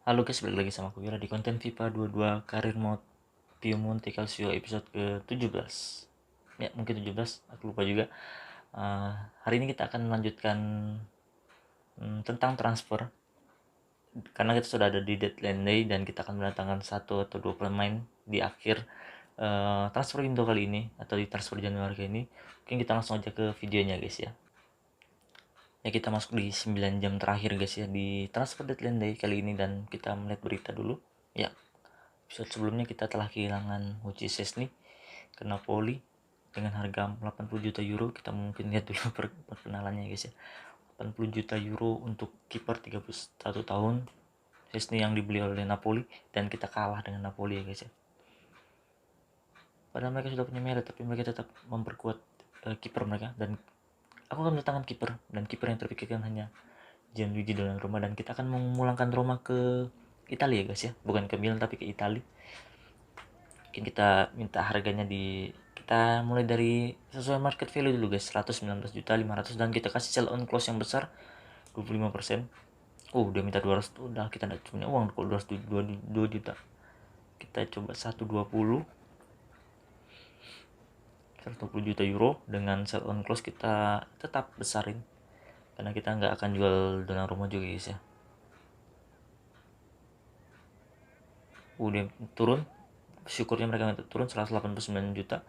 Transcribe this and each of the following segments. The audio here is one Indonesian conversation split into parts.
Halo guys, balik lagi sama aku Wira di konten FIFA 22 Karir Mode Piemonte Calcio episode ke-17. Ya, mungkin 17, aku lupa juga. Hari ini kita akan melanjutkan tentang transfer. Karena kita sudah ada di deadline day dan kita akan mendatangkan satu atau dua pemain di akhir transfer window kali ini atau di transfer Januari kali ini. Mungkin kita langsung aja ke videonya guys ya. Ya, kita masuk di 9 jam terakhir guys ya di transfer deadline day kali ini, dan kita melihat berita dulu. Ya, episode sebelumnya kita telah kehilangan Uchi Szczesny ke Napoli dengan harga 80 juta euro. Kita mungkin lihat dulu perkenalannya guys ya. 80 juta euro untuk kiper 31 tahun Szczesny yang dibeli oleh Napoli, dan kita kalah dengan Napoli ya guys ya. Padahal mereka sudah punya merek, tapi mereka tetap memperkuat kiper mereka, dan aku akan mendatangkan kiper, dan kiper yang terpikirkan hanya Gianluigi Donnarumma, dan kita akan memulangkan Roma ke Italia ya guys ya, bukan ke Milan tapi ke Italia. Mungkin kita minta harganya kita mulai dari sesuai market value dulu guys, 119.500.000, dan kita kasih sell on close yang besar 25%. Dia minta 200, udah kita enggak punya uang kok 2 juta. Kita coba 120 juta euro dengan sell on close, kita tetap besarin karena kita nggak akan jual Donnarumma juga guys ya. Dia turun, syukurnya mereka minta turun 189 juta.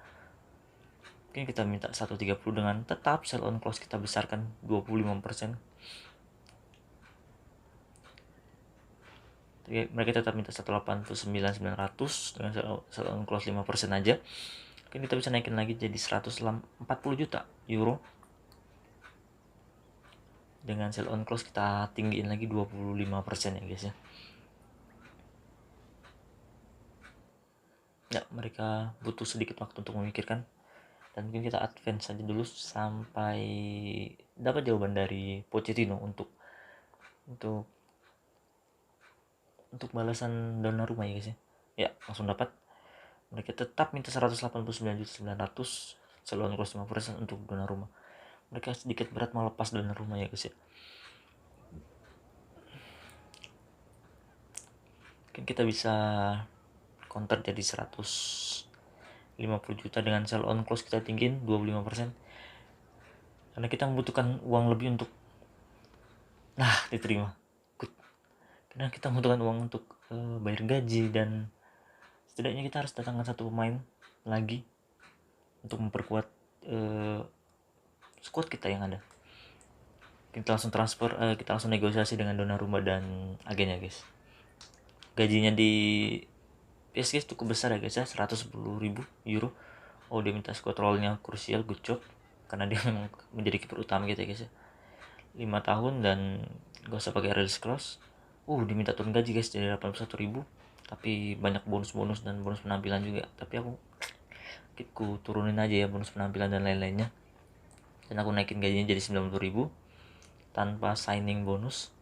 Mungkin kita minta 130 dengan tetap sell on close kita besarkan 25%. Mereka tetap minta 189.900 dengan sell on close 5% aja. Mungkin kita bisa naikin lagi jadi 140 juta euro. Dengan sell on close kita tinggiin lagi 25% ya guys ya. Ya, mereka butuh sedikit waktu untuk memikirkan, dan mungkin kita advance saja dulu sampai dapat jawaban dari Pochettino untuk balasan Donnarumma ya guys ya. Ya, langsung dapat. Mereka tetap minta 189.900.000 sell on close 5% untuk Donnarumma. Mereka sedikit berat melepas Donnarumma ya guys ya. Mungkin kita bisa counter jadi 150 juta dengan sell on close kita tinggiin 25%, karena kita membutuhkan uang lebih untuk diterima. Good. Karena kita membutuhkan uang untuk bayar gaji, dan setidaknya kita harus datangkan satu pemain lagi untuk memperkuat squad kita yang ada. Kita langsung transfer, kita langsung negosiasi dengan Donnarumma dan agennya guys. Gajinya di PSG cukup besar ya guys ya, 110.000 euro. Dia minta squad role-nya krusial, good job, karena dia memang menjadi kiper utama kita guys ya. 5 tahun dan gak usah pakai release clause. Diminta turun gaji guys jadi 81.000, tapi banyak bonus-bonus dan bonus penampilan juga, tapi aku turunin aja ya bonus penampilan dan lain-lainnya, dan aku naikin gajinya jadi 90.000 tanpa signing bonus.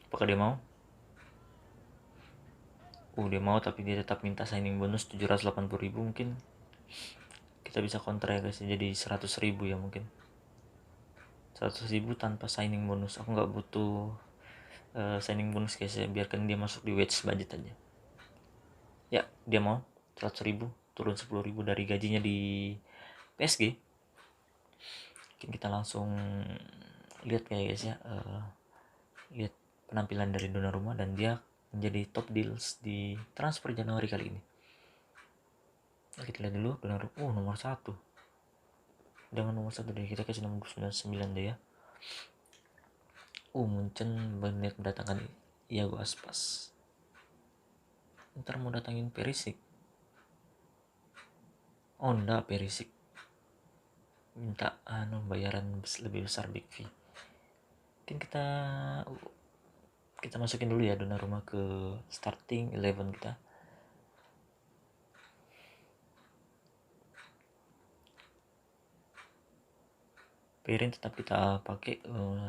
Apakah dia mau? Dia mau, tapi dia tetap minta signing bonus 780.000. Mungkin kita bisa counter ya guys, jadi 100.000 ya, mungkin 100.000 tanpa signing bonus. Aku nggak butuh signing bonus guys ya, biarkan dia masuk di wage budget aja. Ya, dia mau 100.000, turun 10.000 dari gajinya di PSG. Mungkin kita langsung lihat ya guys ya, lihat penampilan dari Donnarumma, dan dia menjadi top deals di transfer Januari kali ini. Kita lihat dulu Donnarumma, nomor 1. Dengan nomor 1 deh, kita kasih nomor 99 deh ya. Munchen berniat mendatangkan Iago Aspas. Ntar mau datangin Perisic. Enggak, Perisic minta bayaran lebih besar, big fee. Mungkin kita masukin dulu ya Donnarumma ke starting 11 kita. Perin tetap kita pakai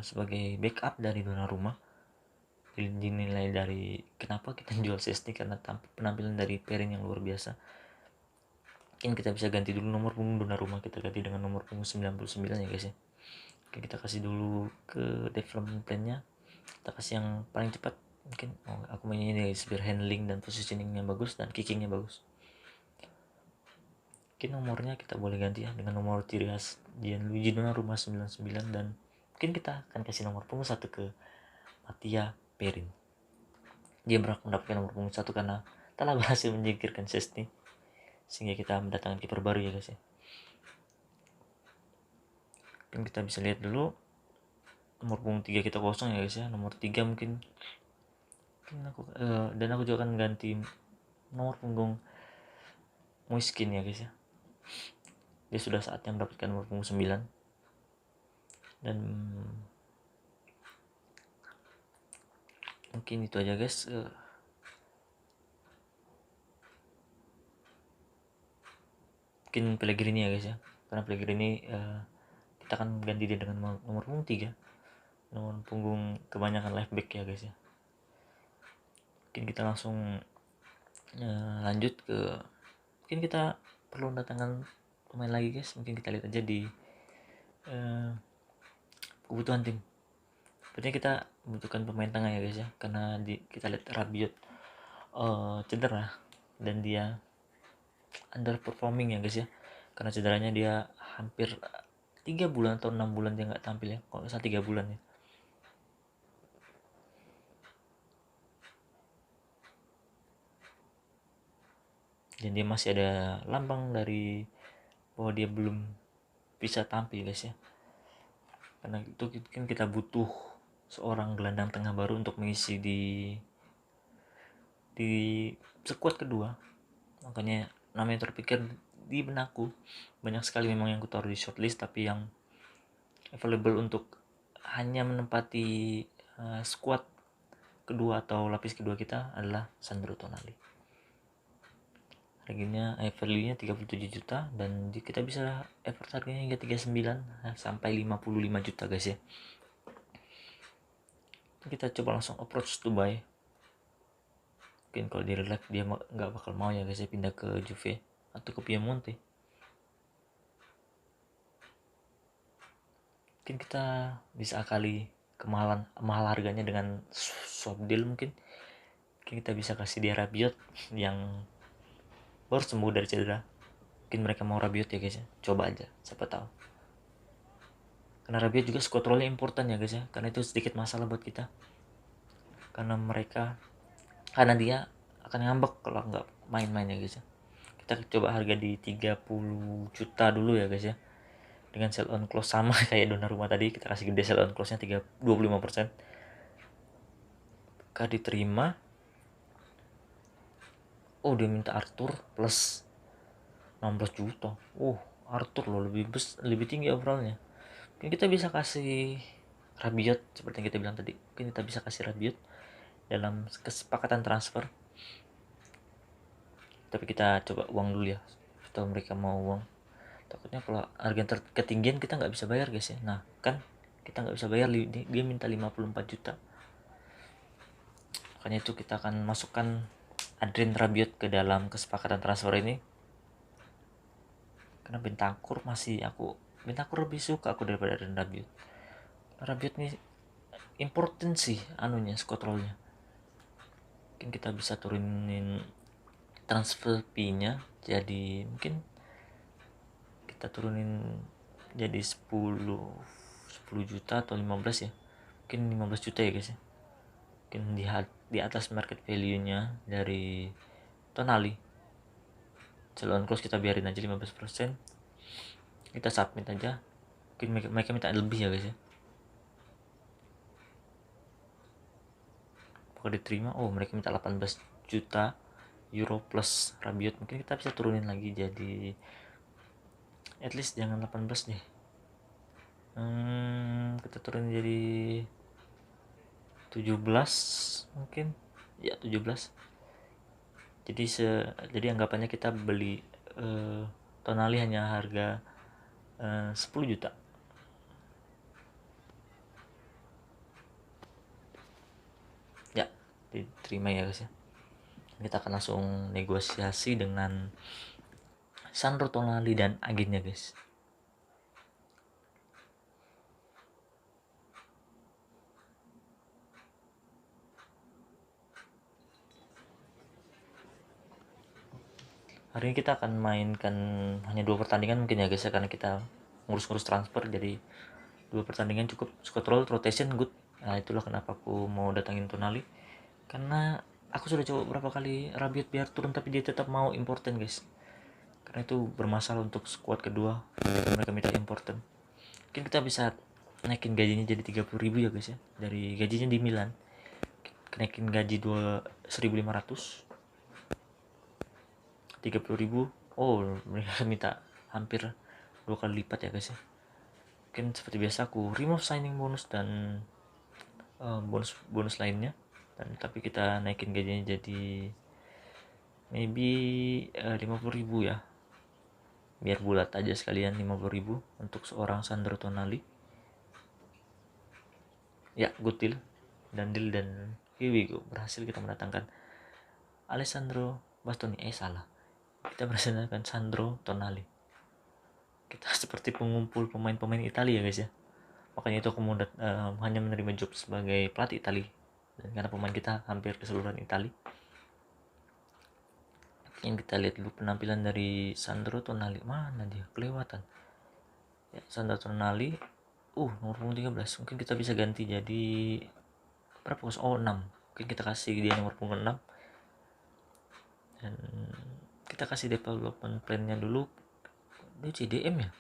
sebagai backup dari Donnarumma. Dinilai dari kenapa kita jual Szczesny, karena penampilan dari Perin yang luar biasa. Mungkin kita bisa ganti dulu nomor punggung Donnarumma, kita ganti dengan nomor punggung 99 ya guys ya. Oke, kita kasih dulu ke development plan-nya, kita kasih yang paling cepat Mungkin aku mainnya ini spear handling dan positioningnya bagus dan kickingnya bagus. Mungkin nomornya kita boleh ganti ya dengan nomor ciri khas Gianluigi Donnarumma 99, dan mungkin kita akan kasih nomor punggung 1 ke Mattia Perin. Dia berhak mendapatkan nomor punggung 1 karena telah berhasil menyingkirkan Szczęsny, sehingga kita mendatangkan kiper baru ya guys ya. Dan kita bisa lihat dulu nomor punggung 3 kita kosong ya guys ya. Nomor 3 mungkin aku dan aku juga akan ganti nomor punggung Moiskin ya guys ya. Dia sudah saatnya mendapatkan nomor punggung 9. Dan mungkin itu aja guys. Mungkin Pellegrini ya guys ya, karena Pellegrini kita akan ganti dia dengan nomor punggung 3, nomor punggung kebanyakan left back ya guys ya. Mungkin kita langsung lanjut ke, mungkin kita perlu mendatangkan pemain lagi guys. Mungkin kita lihat aja di kebutuhan tim. Sepertinya kita membutuhkan pemain tengah ya guys ya, karena kita lihat Rabiot cedera dan dia underperforming ya guys ya, karena cederanya dia hampir 3 bulan atau 6 bulan dia nggak tampil ya, kalau nggak salah 3 bulan ya. Dan dia masih ada lambang dari bahwa dia belum bisa tampil guys ya, karena itu kan kita butuh seorang gelandang tengah baru untuk mengisi di skuad kedua. Makanya namanya terpikir di benakku banyak sekali memang yang kutaruh di shortlist, tapi yang available untuk hanya menempati skuad kedua atau lapis kedua kita adalah Sandro Tonali. Harganya value-nya 37 juta dan kita bisa effort harganya hingga 39 sampai 55 juta guys ya. Kita coba langsung approach to buy. Mungkin kalau di real life dia nggak bakal mau ya guys ya pindah ke Juve atau ke Piemonte. Mungkin kita bisa akali mahal harganya dengan swap deal. Mungkin kita bisa kasih dia Rabiot yang baru sembuh dari cedera. Mungkin mereka mau Rabiot ya guys ya, coba aja, siapa tahu. Karena Rabiot juga squad role-nya important ya guys ya, karena itu sedikit masalah buat kita, karena dia akan ngambek kalau nggak main-main ya guys ya. Kita coba harga di 30 juta dulu ya guys ya, dengan sell on close sama kayak Donnarumma tadi, kita kasih gede sell on close nya 25%. Jika diterima, dia minta Arthur plus 16 juta. Arthur loh, lebih tinggi overallnya. Mungkin kita bisa kasih Rabiot seperti yang kita bilang tadi. Mungkin kita bisa kasih Rabiot dalam kesepakatan transfer. Tapi kita coba uang dulu ya, atau mereka mau uang. Takutnya kalau harga ketinggian kita nggak bisa bayar guys ya. Nah kan kita nggak bisa bayar, dia minta 54 juta. Makanya itu kita akan masukkan Adrien Rabiot ke dalam kesepakatan transfer ini, karena Bentancur lebih suka aku daripada Adrien Rabiot. Rabiot nih important sih squad role-nya. Mungkin kita bisa turunin transfer fee-nya, jadi mungkin kita turunin jadi 10 juta atau 15 ya. Mungkin 15 juta ya guys ya. Mungkin di atas market value-nya dari Tonali. Calon close kita biarin aja 15%. Kita submit aja. Mungkin mereka minta lebih ya guys ya. Apakah diterima? Mereka minta 18 juta euro plus Rabiot. Mungkin kita bisa turunin lagi jadi at least jangan 18 deh. Kita turunin jadi 17 mungkin. Ya 17. Jadi anggapannya kita beli Tonali hanya harga 10 juta. Ya, diterima ya guys ya. Kita akan langsung negosiasi dengan Sandro Tonali dan agennya guys. Hari ini kita akan mainkan hanya 2 pertandingan mungkin ya guys ya, karena kita ngurus-ngurus transfer, jadi 2 pertandingan cukup. Squad rotation good. Nah itulah kenapa aku mau datangin Tonali, karena aku sudah coba berapa kali Rabiot biar turun tapi dia tetap mau important guys, karena itu bermasalah untuk squad kedua ketika mereka minta important. Mungkin kita bisa naikin gajinya jadi 30.000 ya guys ya, dari gajinya di Milan naikin gaji 1.500, 30.000. Oh mereka minta hampir 2 kali lipat ya guys ya. Mungkin seperti biasa aku remove signing bonus dan bonus lainnya, dan tapi kita naikin gajinya jadi maybe 50.000 ya, biar bulat aja sekalian 50.000 untuk seorang Sandro Tonali. Ya good deal, dan here we go, berhasil kita mendatangkan Alessandro Bastoni. Salah, kita berhasil mendatangkan Sandro Tonali. Kita seperti pengumpul pemain-pemain Italia ya guys ya, makanya itu aku hanya menerima job sebagai pelatih Italia, dan karena pemain kita hampir keseluruhan Italia. Yang kita lihat dulu penampilan dari Sandro Tonali, mana dia kelewatan ya. Sandro Tonali nomor punggung 13, mungkin kita bisa ganti jadi berapa? 6. Mungkin kita kasih dia nomor punggung 6, dan kita kasih development plan-nya dulu. Dia CDM ya.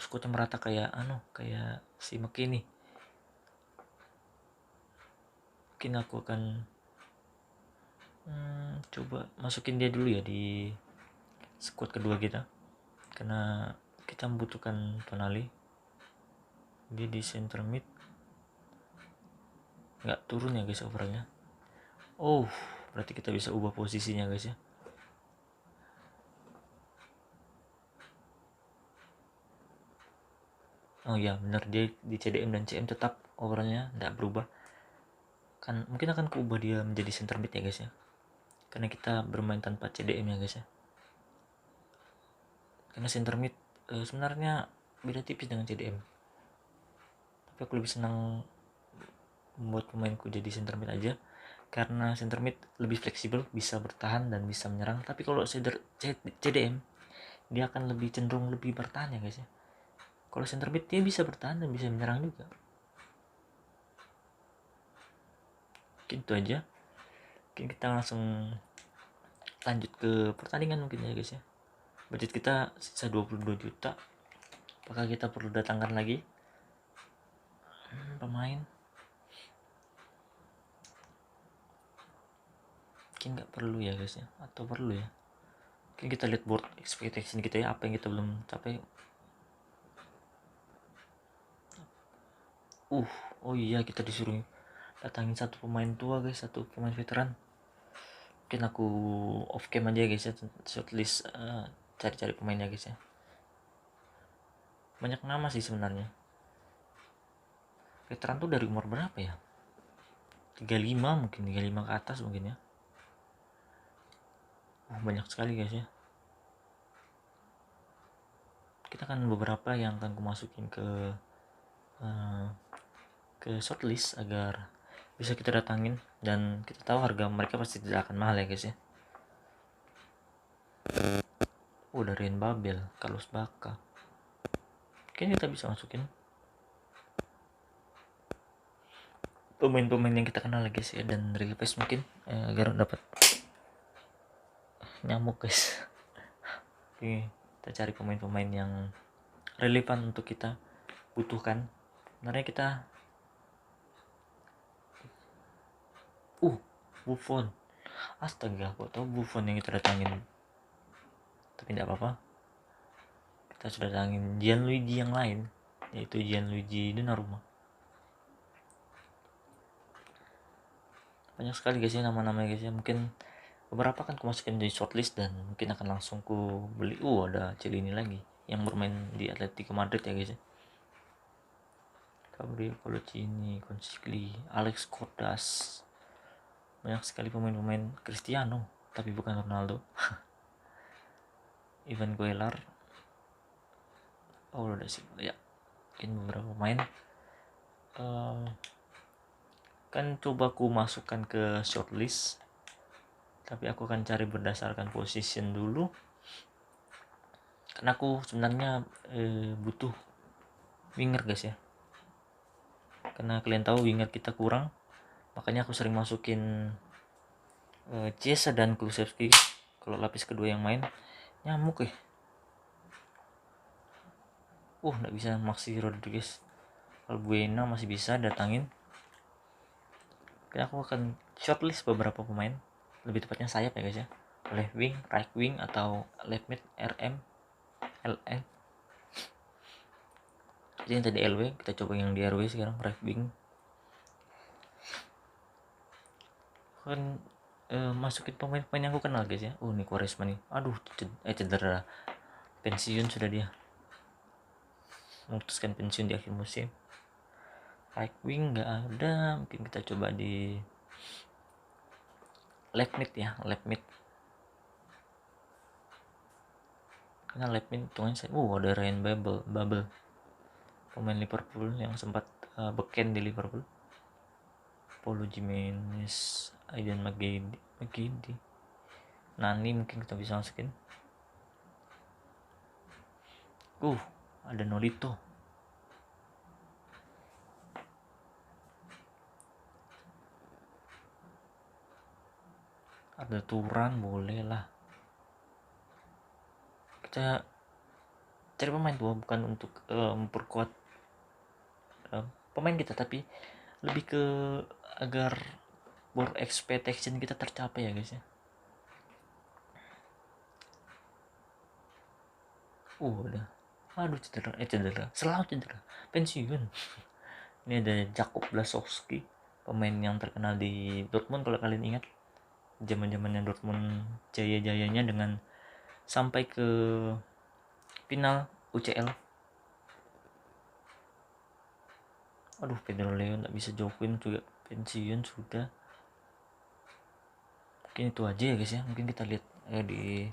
Squadnya merata kayak kayak si McKinney. Mungkin aku akan coba masukin dia dulu ya di squad kedua kita, karena kita membutuhkan Tonali. Dia di center mid nggak turun ya guys overallnya. Berarti kita bisa ubah posisinya guys ya. Ya benar, dia di CDM dan CM tetap overallnya nggak berubah. Kan mungkin akan kuubah dia menjadi center mid ya guys ya, karena kita bermain tanpa CDM ya guys ya. Karena center mid sebenarnya beda tipis dengan CDM, tapi aku lebih senang membuat pemainku jadi center mid aja, karena center mid lebih fleksibel, bisa bertahan dan bisa menyerang. Tapi kalau CDM dia akan lebih cenderung lebih bertahan ya guys ya. Kalau center mid dia bisa bertahan dan bisa menyerang juga. Gitu aja. Mungkin kita langsung lanjut ke pertandingan mungkin ya guys ya. Budget kita sisa 22 juta. Apakah kita perlu datangkan lagi pemain? Mungkin nggak perlu ya guys ya, atau perlu ya. Mungkin kita lihat board expectation kita ya, apa yang kita belum capai. Oh iya, kita disuruh datangin satu pemain tua guys, satu pemain veteran. Mungkin aku off cam aja guys ya, shortlist cari-cari pemainnya guys ya. Banyak nama sih sebenarnya. Veteran tuh dari umur berapa ya? 35 mungkin, 35 ke atas mungkin ya. Banyak sekali guys ya. Kita kan beberapa yang akan kumasukin ke shortlist agar bisa kita datangin, dan kita tahu harga mereka pasti tidak akan mahal ya guys ya. Dari Babel, Carlos Bacca. Mungkin kita bisa masukin pemain-pemain yang kita kenal ya guys ya, dan request mungkin agar dapat nyamuk guys. Oke, kita cari pemain-pemain yang relevan untuk kita butuhkan. Sebenarnya kita Buffon. Astaga, kok tau Buffon yang kita datangin. Tapi tidak apa-apa, kita sudah datangin Gianluigi yang lain, yaitu Gianluigi Donnarumma. Banyak sekali guys ya nama-nama guys ya. Mungkin beberapa kan aku masukin di shortlist dan mungkin akan langsung ku beli. Ada Celini lagi yang bermain di Atletico Madrid ya guys ya. Fabio Colocini, Consigli, Alex Cordas. Banyak sekali pemain-pemain. Cristiano, tapi bukan Ronaldo. Ivan Cuellar. Udah sih ya. Mungkin beberapa pemain. Kan coba ku masukkan ke shortlist. tapi aku akan cari berdasarkan position dulu, karena aku sebenarnya butuh winger guys ya, karena kalian tahu winger kita kurang, makanya aku sering masukin Chiesa dan Kulusevski kalau lapis kedua yang main. Nyamuk nggak bisa Maxi Rodriguez. Albuena masih bisa datangin. Oke, aku akan shortlist beberapa pemain, lebih tepatnya sayap ya guys ya, left wing, right wing, atau left mid, RM, LN. Jadi yang tadi LW, kita coba yang di RW sekarang, right wing. Kan masukin pemain-pemain yang aku kenal guys ya. Nih Quaresma nih, aduh cedera, pensiun sudah dia, memutuskan pensiun di akhir musim. Right wing nggak ada, mungkin kita coba di left mid ya, left mid, karena left mid hitungannya saya ada Ryan Babel, pemain Liverpool yang sempat beken di Liverpool. Paulo Jimenez, Aidan McGeady, Nani mungkin kita bisa masukin. Ada Nolito. Ada Turan, boleh lah. Kita cari pemain tuh bukan untuk memperkuat pemain kita, tapi lebih ke agar board expectation kita tercapai ya guys ya. Udah. Aduh cedera. Selalu cedera. Pensiun. Ini ada Jakub Blasowski, pemain yang terkenal di Dortmund kalau kalian ingat. Zaman-zamannya Dortmund jaya-jayanya dengan sampai ke final UCL. Aduh, Pedro Leon tak bisa jokin juga, pensiun sudah. Mungkin itu aja ya guys ya. Mungkin kita lihat di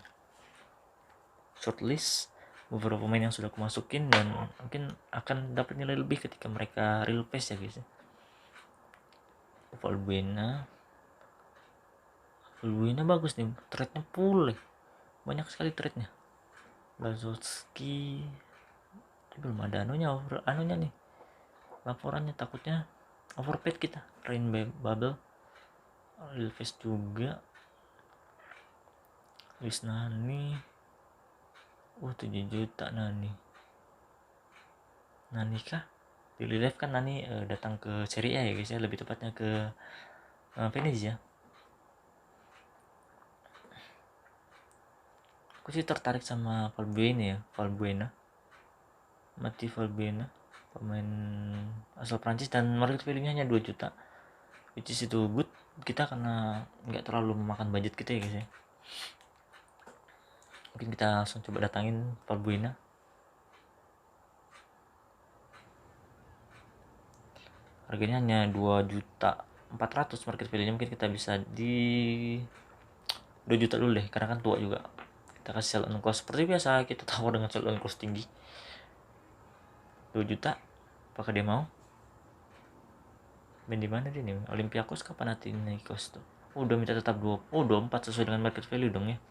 shortlist beberapa pemain yang sudah aku masukin, dan mungkin akan dapat nilai lebih ketika mereka real pace ya guys ya. Valbuena bagus nih, trade-nya full banyak sekali trade-nya. Blasowski belum ada anunya nih, laporannya, takutnya overpaid kita. Rain Bubble, Lilves juga, Luis Nani, 7 juta Nani kah? Di Lilves kan Nani datang ke Serie A ya guys ya, lebih tepatnya ke Venezia. Aku sih tertarik sama Valbuena, Mati Valbuena, pemain asal Prancis, dan market value-nya hanya 2 juta, which is itu good kita karena nggak terlalu memakan budget kita ya guys ya. Mungkin kita langsung coba datangin Valbuena. Harganya hanya 2.400.000 market value-nya, mungkin kita bisa di 2 juta dulu deh, karena kan tua juga. Kita kasih sell on cost seperti biasa, kita tawar dengan sell on cost tinggi, 2 juta. Apakah dia mau? Main di mana dia nih? Olympiakos kapan nanti naik cost tuh? Udah minta tetap 24 sesuai dengan market value dong ya.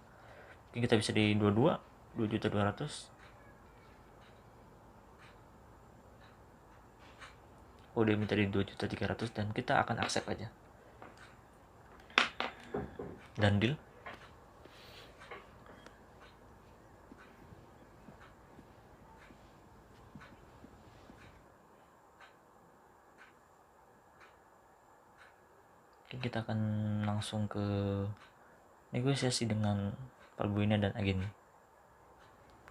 Mungkin kita bisa di 2.200.000. Dia minta di 2.300.000, dan kita akan accept aja. Dan deal. Kita akan langsung ke negosiasi dengan Valbuena dan agen.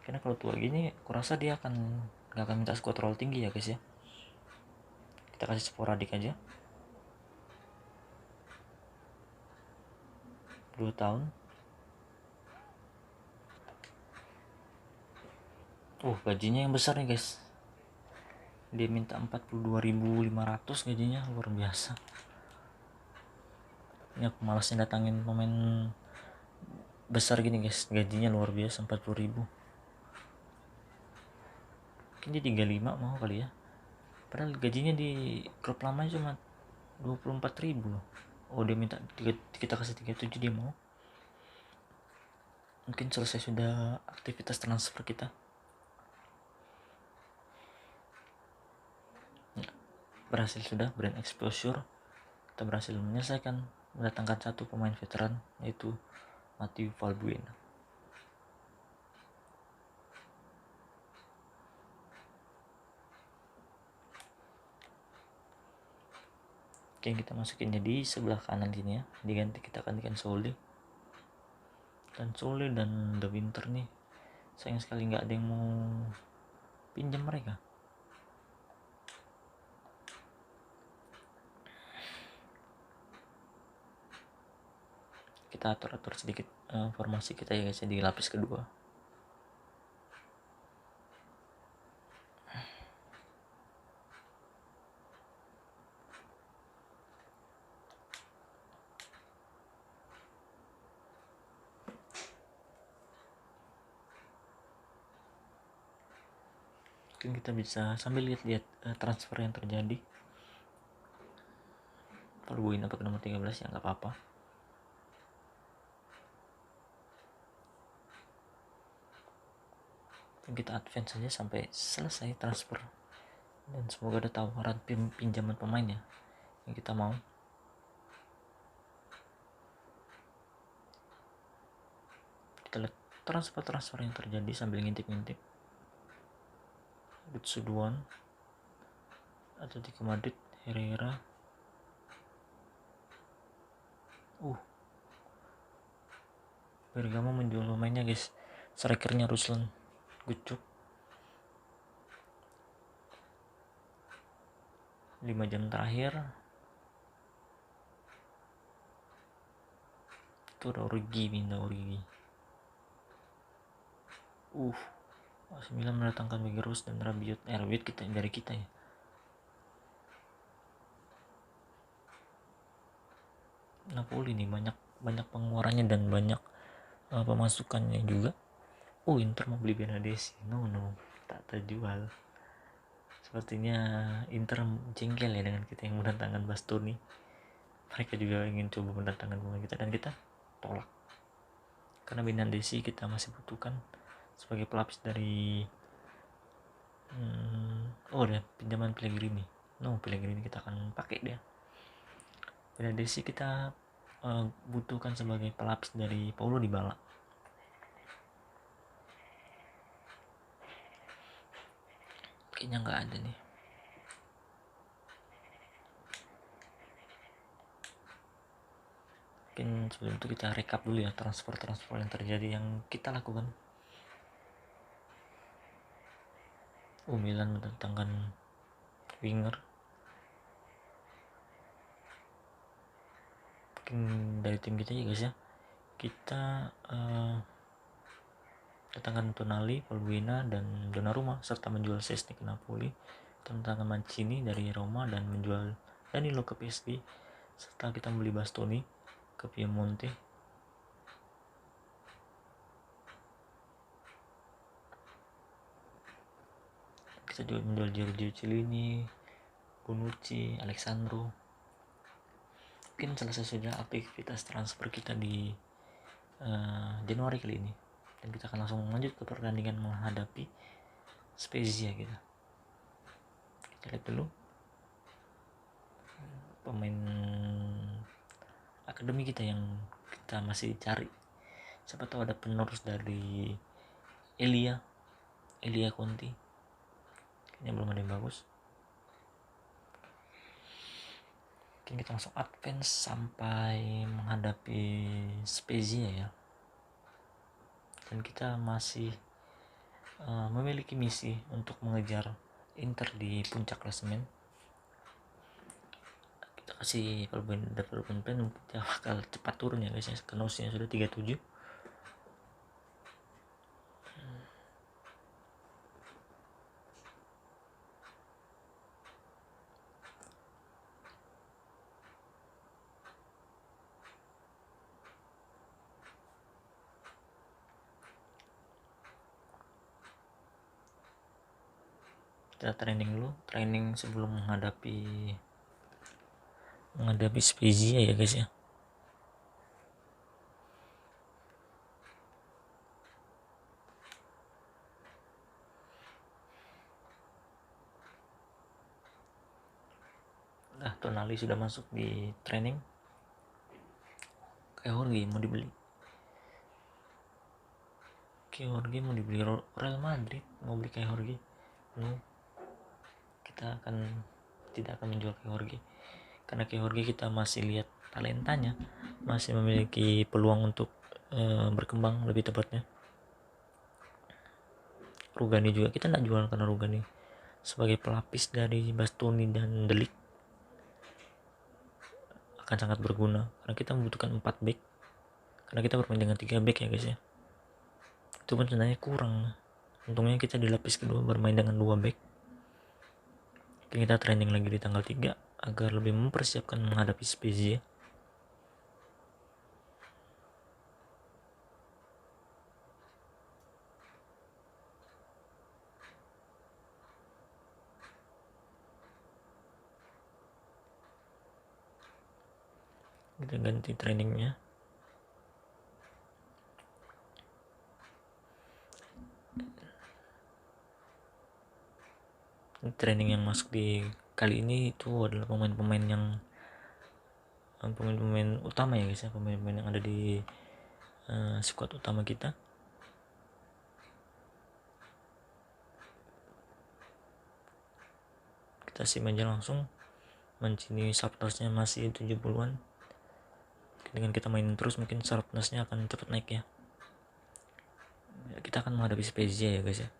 Karena kalau tua gini, kurasa dia gak akan minta squad roll tinggi ya guys ya. Kita kasih sporadik aja. 2 tahun. Gajinya yang besar nih guys. Dia minta 42.500 gajinya, luar biasa. Ini aku malasnya datangin pemain besar gini guys, gajinya luar biasa, 40.000. Mungkin dia 35 mau kali ya, padahal gajinya di klub lama cuma 24.000 loh. Dia minta kita kasih 37, dia mau. mungkin selesai sudah aktivitas transfer kita. Berhasil sudah brand exposure, kita berhasil menyelesaikan mendatangkan satu pemain veteran, yaitu Mathieu Valbuena. Oke, kita masukinnya di sebelah kanan sini ya, diganti, kita gantikan Sole. Dan Sole dan The Winter nih sayang sekali nggak ada yang mau pinjam mereka. Kita atur sedikit formasi kita ya guys, di lapis kedua. Mungkin kita bisa sambil lihat-lihat transfer yang terjadi. Valbuena apa ke nomor 13 ya nggak apa-apa. Dan kita advance saja sampai selesai transfer. Dan semoga ada tawaran pinjaman pemain ya yang kita mau. Kita lihat transfer yang terjadi sambil ngintip-ngintip. Suduan, Atletico Madrid, Herrera. Bergamo menjual pemainnya guys. Strikernya Ruslan Gucuk. 5 jam terakhir itu ada Origi, pindah Origi. AC Milan mendatangkan Weghorst dan Rabiot. Rabiot kita dari kita ya. Napoli nih banyak pengeluarannya dan banyak pemasukannya juga. Inter mau beli Benadesi. No, tak terjual. Sepertinya Inter jengkel ya dengan kita yang mendatangkan Bastoni. Mereka juga ingin coba mendatangkan pemain kita dan kita tolak. Karena Benadesi kita masih butuhkan sebagai pelapis dari dia pinjaman Pellegrini. Pellegrini kita akan pakai dia. Benadesi kita butuhkan sebagai pelapis dari Paulo Dybala. Kayaknya nggak ada nih. Mungkin sebelum itu kita recap dulu ya transfer yang terjadi yang kita lakukan. Milan mendatangkan winger. Mungkin dari tim kita ya guys ya. Kita datangkan Tonali, Valbuena dan Donnarumma serta menjual Szczęsny ke Napoli. Kita mendatangkan Mancini dari Roma dan menjual Danilo ke PSG serta kita membeli Bastoni ke Piemonte. Kita juga menjual Giorgio Chiellini, Bonucci, Alexandro. Mungkin selesai sudah aktivitas transfer kita di Januari kali ini, dan kita akan langsung lanjut ke pertandingan menghadapi Spezia kita lihat dulu pemain akademi kita yang kita masih cari. Siapa tahu ada penerus dari Elia Conti. Kayaknya belum ada yang bagus. Mungkin kita langsung advance sampai menghadapi Spezia ya. Dan kita masih memiliki misi untuk mengejar Inter di puncak klasemen. Kita kasih development plan, kita bakal cepat turun ya guys ya, karena usianya sudah 37. Kita training sebelum menghadapi Spezia ya guys ya. Tonali sudah masuk di training. Kayak Jorge mau dibeli Real Madrid, mau beli kayak Jorge. No, kita tidak akan menjual kayak Jorge, karena kayak Jorge kita masih lihat talentanya, masih memiliki peluang untuk berkembang lebih tepatnya. Rugani juga kita tidak jual, karena Rugani sebagai pelapis dari Bastoni dan De Ligt akan sangat berguna, karena kita membutuhkan 4 back, karena kita bermain dengan 3 back ya guys ya. Itu pun sebenarnya kurang. Untungnya kita di lapis kedua bermain dengan 2 back. Kita training lagi di tanggal 3 agar lebih mempersiapkan menghadapi Spezia. Kita ganti trainingnya. Training yang masuk di kali ini itu adalah pemain-pemain utama ya guys ya, pemain-pemain yang ada di squad utama kita. Kita simak aja langsung. Mancini sharpness-nya masih 70-an. Dengan kita main terus mungkin sharpness-nya akan cepat naik ya. Kita akan menghadapi Spezia ya guys ya.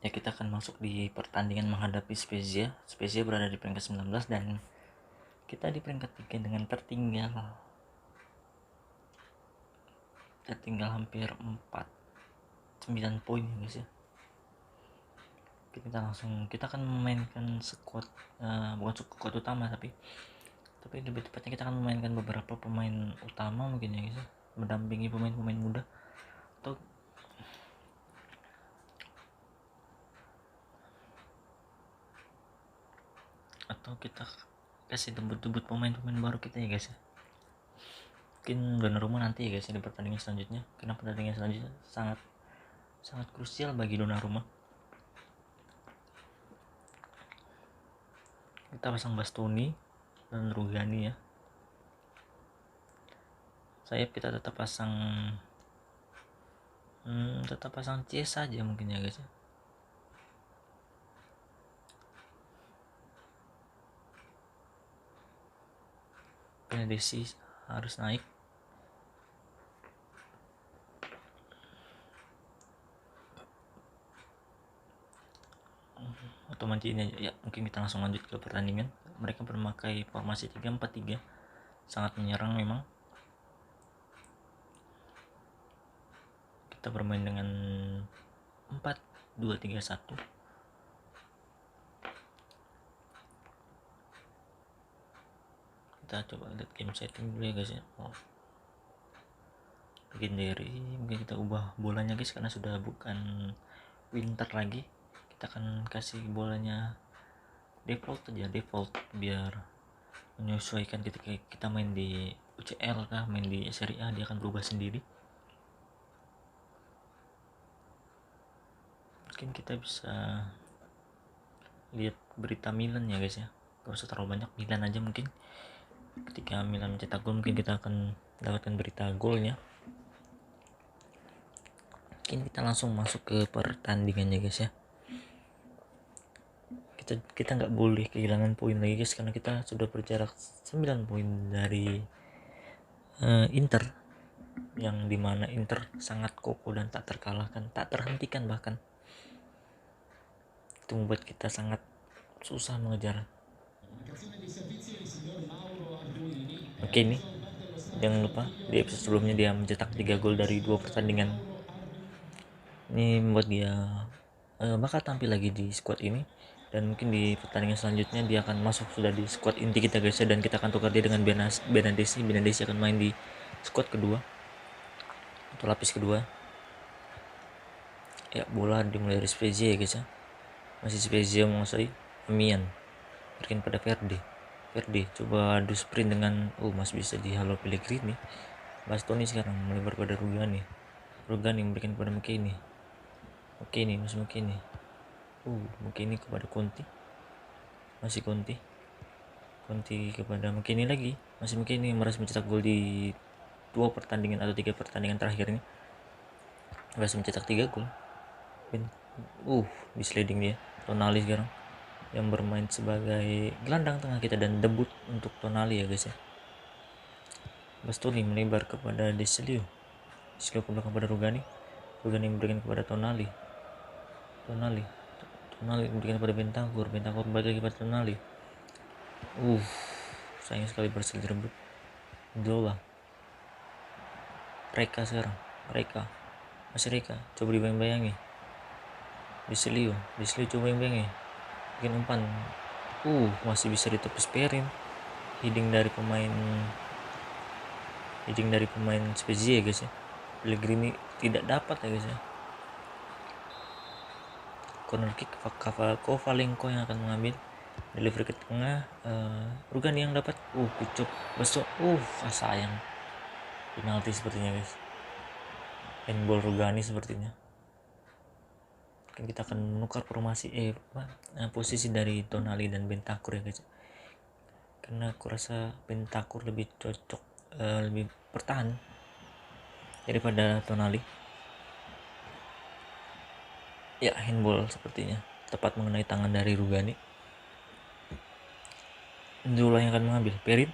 Ya, kita akan masuk di pertandingan menghadapi Spezia. Spezia berada di peringkat 19 dan kita di peringkat 3 dengan tertinggal hampir 9 poin ya guys ya. Kita akan memainkan squad, bukan squad utama tapi lebih tepatnya kita akan memainkan beberapa pemain utama mungkin ya guys ya, mendampingi pemain-pemain muda, atau kita kasih debut pemain-pemain baru kita ya guys ya. Mungkin Donnarumma nanti ya guys ya, di pertandingan selanjutnya, karena pertandingan selanjutnya sangat krusial bagi Donnarumma. Kita pasang Bastoni dan Rugani ya. Sayap kita tetap pasang C saja mungkin ya guys ya. Benedesi harus naik. Atau Mancini aja ya. Mungkin kita langsung lanjut ke pertandingan. Mereka memakai formasi 3-4-3, sangat menyerang memang. Kita bermain dengan 4-2-3-1. Kita coba lihat game setting dulu ya guys ya. Legendary, mungkin kita ubah bolanya guys, karena sudah bukan winter lagi. Kita akan kasih bolanya default biar menyesuaikan ketika kita main di UCL kah, main di Serie A, dia akan berubah sendiri. Mungkin kita bisa lihat berita Milan ya guys ya, gak usah terlalu banyak, Milan aja mungkin. Ketika Milan mencetak gol mungkin kita akan dapatkan berita golnya. Mungkin kita langsung masuk ke pertandingannya guys ya. Kita nggak boleh kehilangan poin lagi guys, karena kita sudah berjarak 9 poin dari Inter, yang dimana Inter sangat kokoh dan tak terkalahkan, tak terhentikan bahkan. Itu membuat kita sangat susah mengejar. Oke, nih jangan lupa di episode sebelumnya dia mencetak 3 gol dari 2 pertandingan. Ini membuat dia bakal tampil lagi di squad ini, dan mungkin di pertandingan selanjutnya dia akan masuk sudah di squad inti kita guys ya, dan kita akan tukar dia dengan Benedesi akan main di squad kedua atau lapis kedua ya. Bola dimulai dari Spezia ya guys ya, masih Spezia menguasai. Amian berikan pada Verdi coba adu sprint dengan masih bisa di Halo Pellegrini. Bastoni sekarang melebar pada Rugani memberikan kepada McKennie. Oke nih, masih McKennie. mungkin ini kepada Conti, masih Conti kepada mungkin ini lagi, masih mungkin ini merasa mencetak gol di 2 pertandingan atau 3 pertandingan terakhir ini, merasa mencetak 3 gol. Di sliding dia Tonali sekarang yang bermain sebagai gelandang tengah kita dan debut untuk Tonali ya guys ya. Bastoni melebar kepada Deslio ke belakang pada Rugani memberikan kepada Tonali memberikan kepada Bentancur balik lagi kepada Tonali. Sayang sekali berhasil direbut. Zola, Reka sekarang, masih Reka, coba dibayang-bayangi. Deslio coba bayang-bayangi, bikin umpan, masih bisa ditepis Perin. Heading dari pemain Spezia ya guys ya. Pellegrini tidak dapat ya guys ya. Corner kick Kovalenko yang akan mengambil, delivery ke tengah, Rugani yang dapat, kucuk besok, sayang, penalti sepertinya guys, handball Rugani sepertinya. Kita akan menukar posisi dari Tonali dan Bentancur ya guys, karena aku rasa Bentancur lebih cocok, lebih bertahan daripada Tonali. Ya, handball sepertinya, tepat mengenai tangan dari Rugani. Zola yang akan mengambil, Perin,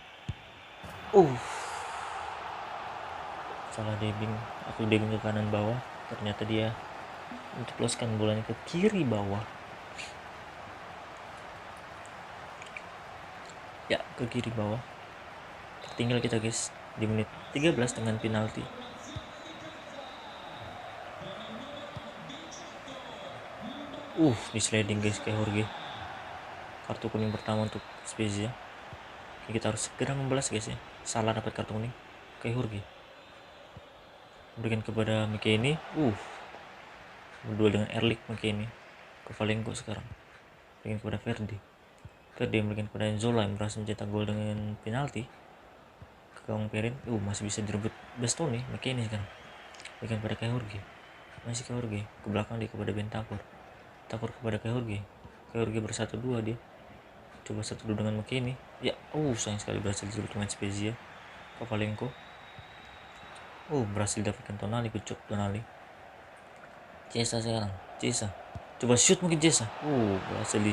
salah aku diving ke kanan bawah, ternyata dia menceploskan bolanya ke kiri bawah. Ya, ke kiri bawah. Tinggal kita guys di menit 13 dengan penalti. Di sliding guys kayak Jorge. Kartu kuning pertama untuk Spezia. Kita harus segera membalas guys ya. Salah dapat kartu kuning kayak Jorge. Berikan kepada McKennie. Berduel dengan Erlik McKennie. Kovalenko sekarang. Berikan kepada Verdi memberikan kepada Zola yang berhasil mencetak gol dengan penalti ke gawang Perin. Masih bisa direbut Bastoni. McKennie sekarang. Berikan kepada kayak Jorge. Masih ke Jorge. Ke belakang dia kepada Bentancur kepada Jorge bersatu dua dia. Coba satu dulu dengan McKennie. Ya, sayang sekali berhasil direbut dengan Spezia. Kovalenko. Berhasil dapatkan Tonali, kucuk Tonali. Cesa sekarang. Coba shoot mungkin Cesa. Berhasil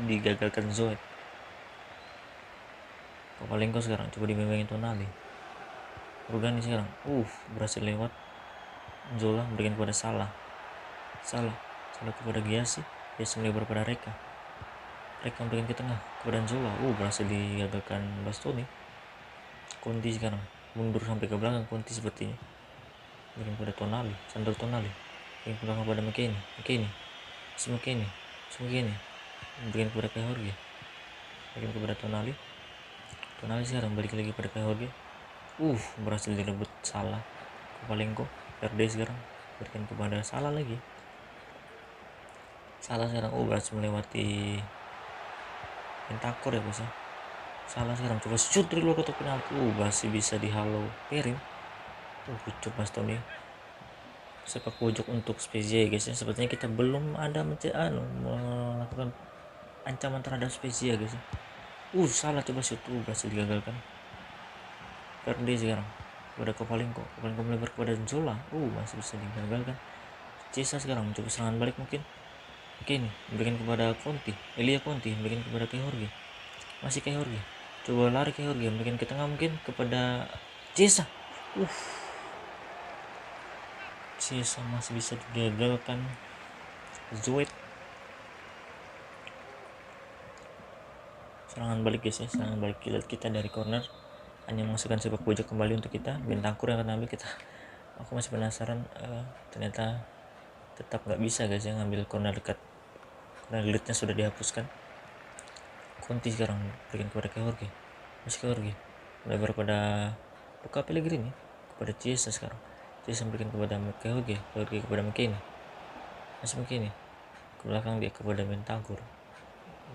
digagalkan Zoet. Kovalenko sekarang coba dibayangin Tonali. Rugani sekarang. Berhasil lewat. Zola memberikan kepada Salah kepada Giasi melebar pada Reka memberikan ke tengah kepada Zola. Berhasil digagalkan Bastoni. Conti sekarang mundur sampai ke belakang. Conti sepertinya berikan kepada Sandro Tonali berikan ke belakang kepada McKennie berikan kepada kayak Jorge, berikan kepada Tonali sekarang balik lagi pada kayak Jorge. Berhasil direbut Salah. Kovalenko, Verde sekarang berikan kepada Salah lagi. Salah sekarang berhasil melewati Bentancur ya guys ya. Salah sekarang coba shoot dari luar kotak penalti. Masih bisa dihalau Perin. Kucuk Bastoni. Sepak pojok untuk Spezia ya guys ya. Sepertinya kita belum ada melakukan ancaman terhadap Spezia guys ya. Salah coba shoot. Berhasil digagalkan. Verde sekarang kepada Kovalenko melebar kepada Zola. Masih bisa digagalkan. Cesa sekarang mencoba serangan balik mungkin. Ini berikan kepada Elia Conti berikan kepada kayak Jorge. Masih kayak Jorge. Coba lari kayak Jorge, berikan ke tengah mungkin kepada Cesa. Cesa masih bisa digagalkan Zoet. Serangan balik guys ya, serangan balik kita dari corner. Hanya menghasilkan sepak pojok kembali untuk kita. Bentancur yang akan ambil kita. Aku masih penasaran, ternyata tetap nggak bisa guys ya ngambil corner dekat. Corner leadnya sudah dihapuskan. Conti sekarang berikan kepada Jorge. Masih ke Jorge. Melebar pada Luka Pellegrini kepada Chiesa sekarang. Chiesa berikan kepada Jorge kepada McKennie. Masih McKennie. Ke belakang dia kepada Bentancur.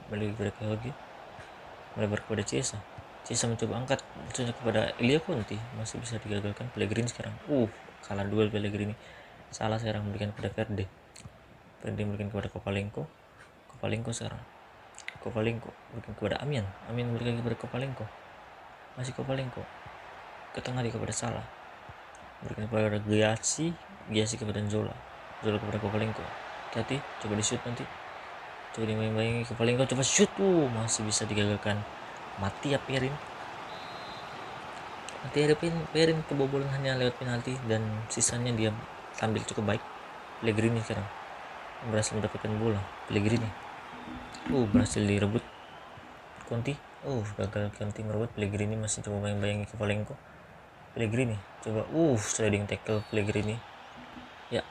Balik kepada Jorge. Melebar kepada Chiesa. Chiesa mencoba angkat maksudnya kepada Elia Conti. Masih bisa digagalkan. Pellegrini sekarang. Kalah duel Pellegrini. Salah sekarang memberikan kepada Verde. Verdi memberikan kepada Kovalenko sekarang Kovalenko berikan kepada Amian memberikan kepada Kovalenko, masih Kovalenko ke tengah dia kepada Salah, berikan kepada Gyasi kepada Zola kepada Kovalenko, hati coba di shoot nanti, coba dibayang-bayangi Kovalenko, coba shoot, masih bisa digagalkan. Mati ya Perin kebobolan hanya lewat penalti, dan sisanya dia tampil cukup baik. Pellegrini sekarang berhasil mendapatkan bola. Pellegrini berhasil direbut Conti. Gagal Conti merebut. Pellegrini masih coba bayang-bayangi Kovalenko. Pellegrini coba sliding tackle Pellegrini. Ya,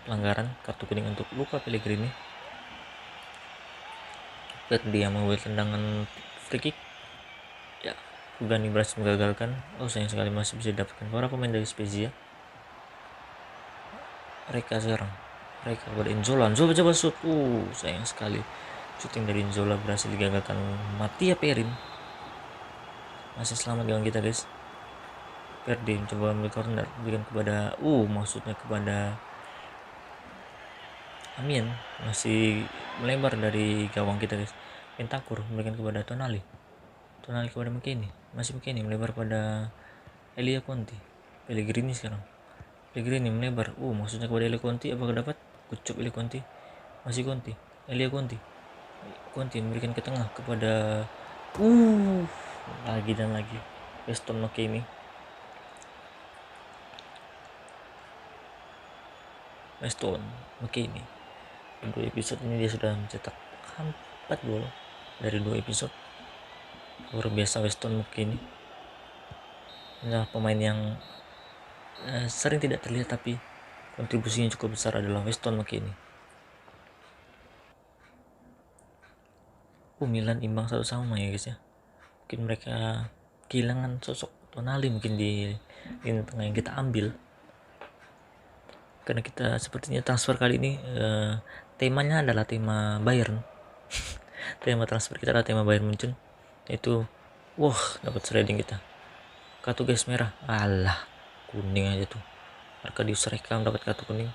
pelanggaran, kartu kuning untuk Luca Pellegrini. Dia membuat tendangan free kick. Ya, Ugani berhasil menggagalkan. Sayang sekali masih bisa didapatkan para pemain dari Spezia. Reka kepada Inzola coba shoot. Sayang sekali shooting dari Inzola berhasil digagalkan. Mati ya Perin. Masih selamat gawang kita guys. Verdi coba ambil corner, berikan kepada maksudnya kepada Amin, masih melebar dari gawang kita guys. Bentancur memberikan kepada Tonali kepada McKennie, masih McKennie melebar pada Elia Conti. Pellegrini sekarang melebar, maksudnya kepada Elia Conti, apakah dapat? Kucuk Elia Conti, masih Elia Conti memberikan ke tengah kepada lagi dan lagi Weston McKennie. Dua episode ini dia sudah mencetak 4 gol dari 2 episode. Luar biasa Weston McKennie. Nah, pemain yang sering tidak terlihat tapi kontribusinya cukup besar adalah Weston McKennie. Milan imbang 1-1 ya guys ya. Mungkin mereka kehilangan sosok Tonali mungkin di lini tengah yang kita ambil, karena kita sepertinya transfer kali ini temanya adalah tema Bayern. Tema transfer kita adalah tema Bayern Munchen, yaitu dapat sliding kita. Kartu guys merah, kuning aja tuh. Arkadius Rekam dapat kartu kuning.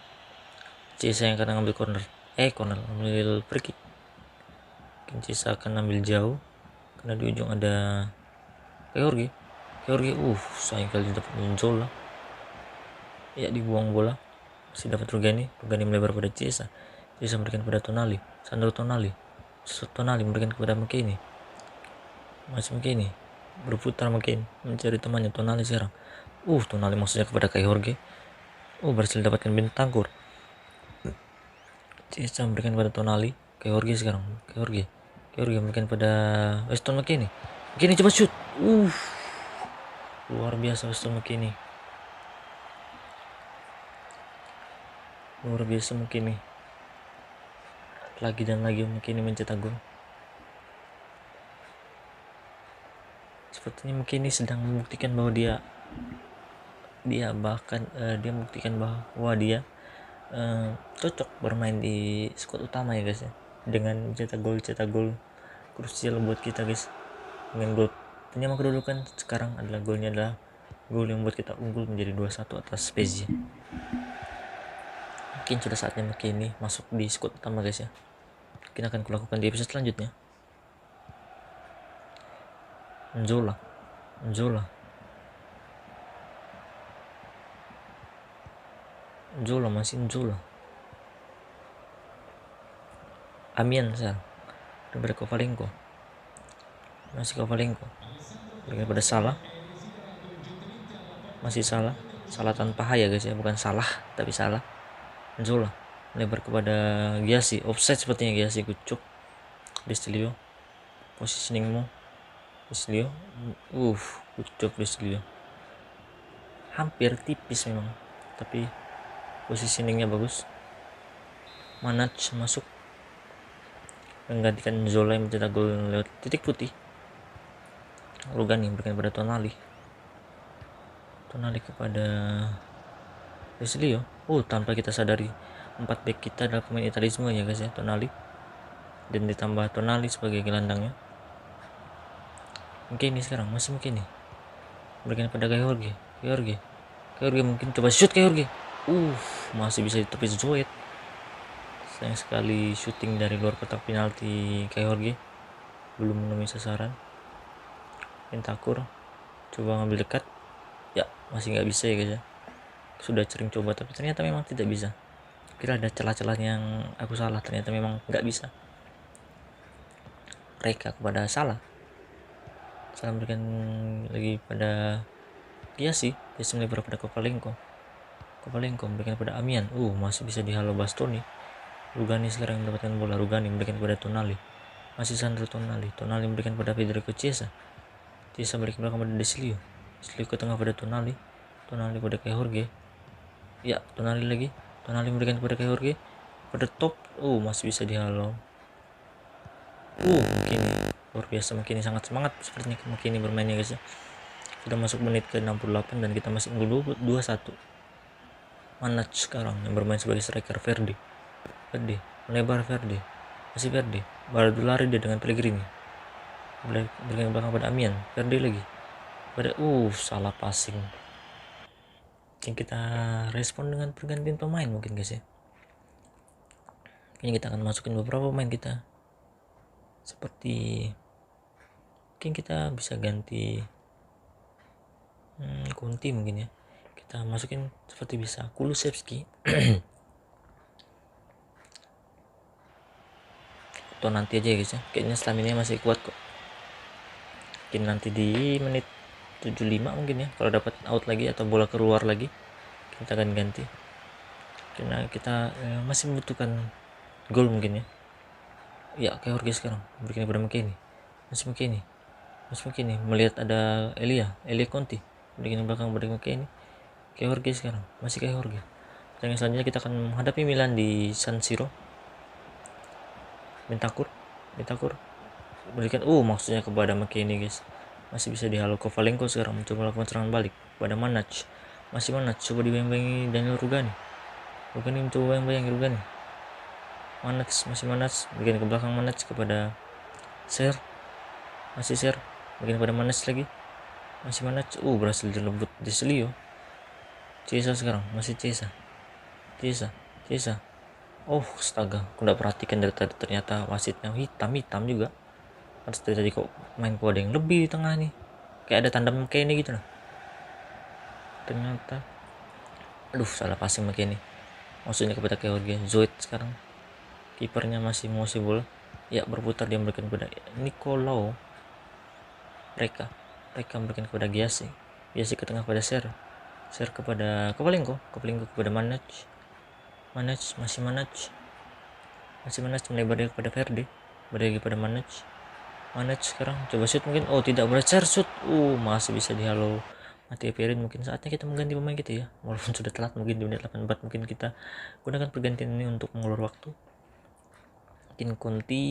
Cisa yang akan ngambil corner ambil free kick. Cisa akan ambil jauh karena di ujung ada Georgi. Sayang kali dapat Zola. Ya, dibuang bola. Masih dapat Rugani melebar pada Cisa memberikan kepada Sandro Tonali memberikan kepada McKennie. Masih McKennie berputar mencari temannya. Tonali sekarang Tonali maksudnya kepada Kai Jorge. Berhasil dapatkan Bentancur. Cisa memberikan kepada Tonali. Kai Jorge sekarang Kai Jorge memberikan pada Weston McKennie. Coba shoot. Luar biasa Weston McKennie. Lagi dan lagi McKennie mencetak gol. Sepertinya McKennie sedang membuktikan bahwa dia membuktikan bahwa dia cocok bermain di skuad utama ya guys ya, dengan cetak gol krusial buat kita guys. Dengan gol penyama kedudukan sekarang adalah gol yang membuat kita unggul menjadi 2-1 atas Spezia. Mungkin sudah saatnya McKennie masuk di skuad utama guys ya. Mungkin akan kulakukan di episode selanjutnya. Nzola masih Nzola. Amian daripada Kovalenko. Masih Kovalenko. Daripada Salah. Masih Salah tanpa haya guys ya, bukan salah tapi salah. Nzola melebar kepada Gyasi, offside sepertinya Gyasi, kucuk. Deslio, positioningmu Deslio, kucuk Deslio. Hampir tipis memang, tapi positioningnya bagus. Manaj masuk menggantikan Zola yang mencetak gol lewat titik putih. Rugani memberikan kepada Tonali kepada Deslio. Tanpa kita sadari 4 back kita adalah pemain Italia semua ya guys ya. Tonali dan ditambah Tonali sebagai gelandangnya. McKennie sekarang masih McKennie berikan kepada Kai Jorge mungkin coba shoot Kai Jorge. Masih bisa ditepis Zoet. sayang sekali shooting dari luar kotak penalti Jorge belum menemui sasaran. Bentancur coba ngambil dekat, ya masih nggak bisa ya guys ya. Sudah sering coba tapi ternyata memang tidak bisa. Kira ada celah-celah yang aku salah, ternyata memang nggak bisa. Reka kepada Salah memberikan lagi pada dia melebar pada Kovalenko memberikan pada Amian, masih bisa dihalau Bastoni. Rugani sekarang mendapatkan bola, Rugani memberikan kepada Tonali, masih Sandro Tonali memberikan pada Federico Chiesa balik belakang pada Desilio ke tengah pada Tonali pada Jorge, ya Tonali memberikan kepada Jorge pada top, masih bisa dihalau. Begini luar biasa, McKennie sangat semangat sepertinya McKennie bermainnya guys ya. Sudah masuk menit ke 68 dan kita masih unggul 2-1. Manaj sekarang yang bermain sebagai striker, Verdi melebar, masih Verdi baru lari dia dengan Pellegrini, berikan belakang pada Amian, Verdi lagi pada salah passing. Mungkin kita respon dengan pergantian pemain mungkin guys ya. Ini kita akan masukin beberapa pemain kita, seperti mungkin kita bisa ganti Kunti mungkin ya, kita masukin seperti bisa Kulusevski atau nanti aja ya guys ya, kayaknya staminanya masih kuat kok. Mungkin nanti di menit 75 mungkin ya, kalau dapat out lagi atau bola keluar lagi kita akan ganti, karena kita masih membutuhkan gol mungkin ya. Ya kayak Jorge sekarang berikan kepada McKennie, masih McKennie melihat ada Elia Conti, berikan belakang pada McKennie. Kayak Jorge sekarang masih kayak Jorge. Pertandingan selanjutnya kita akan menghadapi Milan di San Siro. Bentancur berikan maksudnya kepada McKennie guys, masih bisa dihalau. Kovalenko sekarang mencoba melakukan serangan balik pada Manaj, masih Manaj coba dibayang-bayangi Daniel Rugani mencoba bayang-bayangi Rugani. Masih Manaj berikan ke belakang, Manaj kepada Ser, masih Ser berikan kepada Manaj lagi, masih Manaj berhasil dilebut Desilio. Chiesa sekarang masih Chiesa astaga, aku udah perhatikan dari tadi, ternyata wasitnya hitam juga. Harus dari tadi kok main kode yang lebih di tengah nih, kayak ada tanda McKennie gitu lah. Ternyata salah passing McKennie, maksudnya kepada Jorge. Zoid sekarang kipernya masih bola, ya berputar, dia memberikan kepada Nicolau. Reka memberikan kepada Giasi ke tengah kepada Ser kepada Kovalenko kepada Manaj, masih Manaj melebar dia kepada Verdi, lagi pada Manaj sekarang coba shoot mungkin, tidak berhasil shoot, masih bisa dihalau Mattia Perin. Mungkin saatnya kita mengganti pemain kita ya, walaupun sudah telat, mungkin di menit 84 mungkin kita gunakan pergantian ini untuk mengulur waktu. Mungkin Kunti,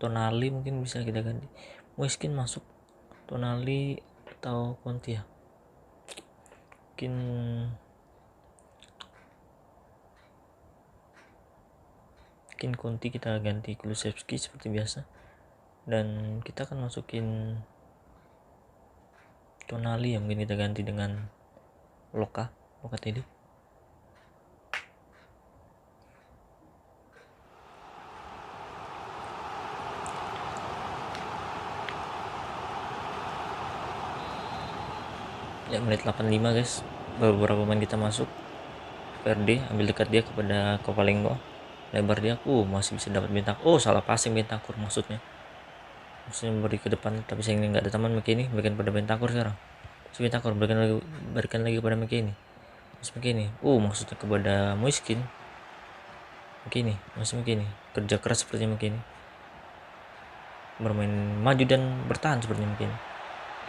Tonali mungkin bisa kita ganti, mungkin masuk Tonali atau Kunti ya. Mungkin Kunti kita ganti Kulusevski seperti biasa, dan kita akan masukin Tonali ya, mungkin kita ganti dengan Loka tadi. Ya menit 85 guys, beberapa pemain kita masuk. Verdi ambil dekat dia kepada Kovalenko, lebar dia, masih bisa dapat bintang. Salah passing Bentancur, maksudnya memberi ke depan, tapi sayangnya nggak ada teman McKennie, berikan pada Bentancur sekarang. Bentancur berikan lagi kepada McKennie, maksudnya kepada Moiskin. McKennie kerja keras sepertinya, McKennie bermain maju dan bertahan sepertinya McKennie.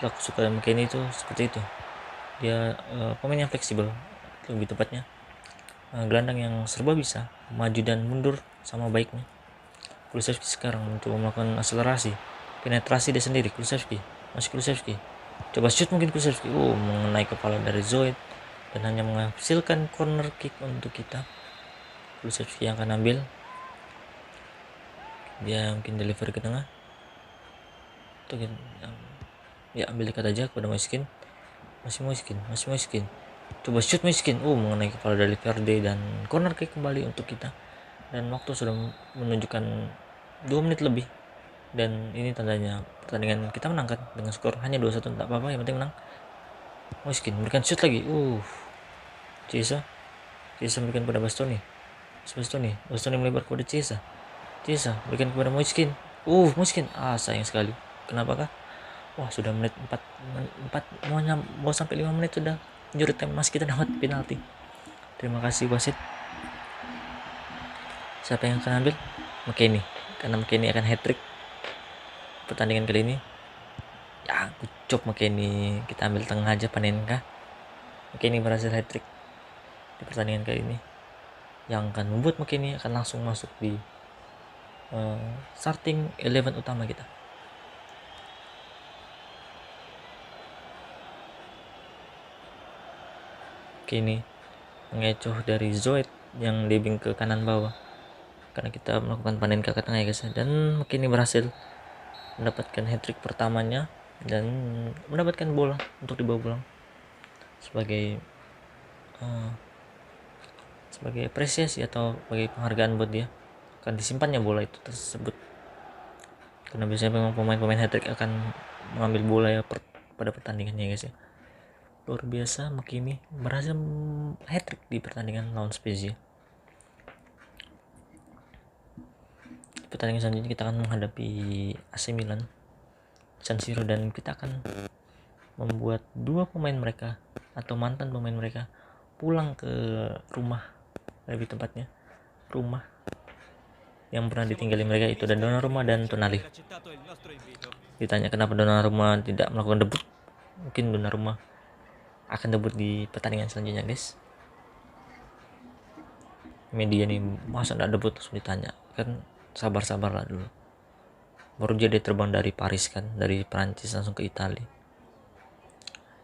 Aku suka McKennie itu seperti itu, dia pemain yang fleksibel, lebih tepatnya gelandang yang serba bisa maju dan mundur sama baiknya. Kulusevski sekarang mencoba melakukan akselerasi, penetrasi dia sendiri. Kulusevski coba shoot mungkin, Kulusevski mengenai kepala dari Zoid dan hanya menghasilkan corner kick untuk kita. Kulusevski yang akan ambil, dia mungkin delivery ke tengah, ya ambil dekat aja kepada Moiskin, masih Moiskin Coba shoot miskin, mengenai kepala dari Verde dan corner kick kembali untuk kita. Dan waktu sudah menunjukkan 2 menit lebih. Dan ini tandanya pertandingan kita menang kan dengan skor hanya 2-1, tak apa-apa, yang penting menang. Miskin berikan shoot lagi. Cesa berikan pada Bastoni. Bastoni melebar kepada Cesa berikan kepada Moiskin. Moiskin, sayang sekali. Kenapakah? Wah, sudah menit 4 mau sampai 5 menit sudah injury time, masih kita dapat penalti. Terima kasih wasit. Siapa yang akan ambil? McKennie, karena McKennie akan hat-trick pertandingan kali ini. Ya, kucuk McKennie, kita ambil tengah aja, Panenka. McKennie berhasil hat-trick di pertandingan kali ini, yang akan membuat McKennie akan langsung masuk di starting 11 utama kita. Kini mengecoh dari Zoid yang libing ke kanan bawah karena kita melakukan panen ke tengah ya guys, dan Kini berhasil mendapatkan hat-trick pertamanya dan mendapatkan bola untuk dibawa pulang sebagai apresiasi atau sebagai penghargaan buat dia, akan disimpannya bola itu tersebut, karena biasanya memang pemain-pemain hat-trick akan mengambil bola ya pada pertandingannya guys ya. Luar biasa, McKennie berhasil hat-trick di pertandingan lawan Spezia. Pertandingan selanjutnya kita akan menghadapi AC Milan San Siro, dan kita akan membuat 2 pemain mereka atau mantan pemain mereka pulang ke rumah, lebih tepatnya rumah yang pernah ditinggali mereka, itu dan Donnarumma dan Tonali. Ditanya kenapa Donnarumma tidak melakukan debut, mungkin Donnarumma akan debut di pertandingan selanjutnya guys. Media nih, masa tidak debut terus ditanya, kan sabar-sabarlah dulu, baru dia terbang dari Paris kan, dari Prancis langsung ke Italia.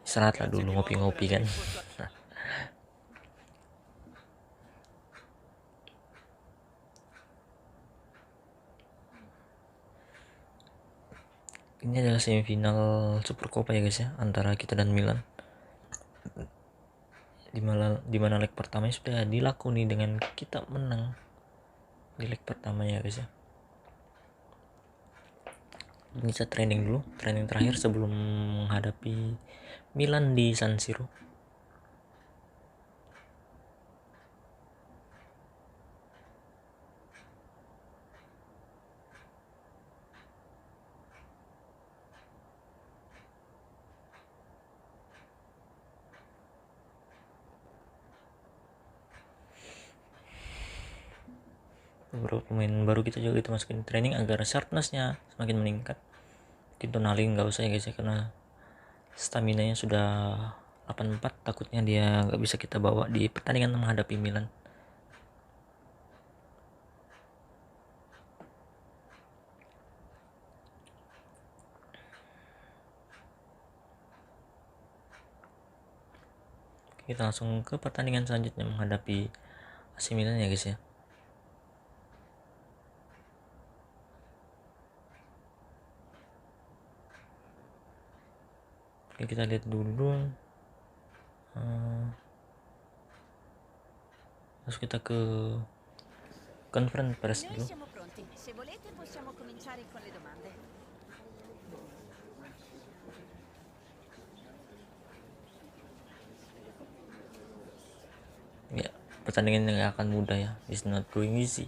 Istirahatlah dulu, ngopi-ngopi kan. Ini adalah semifinal Supercoppa ya guys ya, antara kita dan Milan, dimana leg pertamanya sudah dilakoni dengan kita menang di leg pertamanya guys ya. Ini kita training terakhir sebelum menghadapi Milan di San Siro. Beberapa pemain baru kita juga kita masukin training agar sharpnessnya semakin meningkat. Mungkin Tonali nggak usah ya guys ya, karena stamina nya sudah 84, takutnya dia nggak bisa kita bawa di pertandingan menghadapi Milan. Kita langsung ke pertandingan selanjutnya menghadapi AC Milan ya guys ya. Oke, kita lihat dulu. Terus kita ke conference press dulu. Ya, pertandingan yang akan mudah ya, it's not going easy,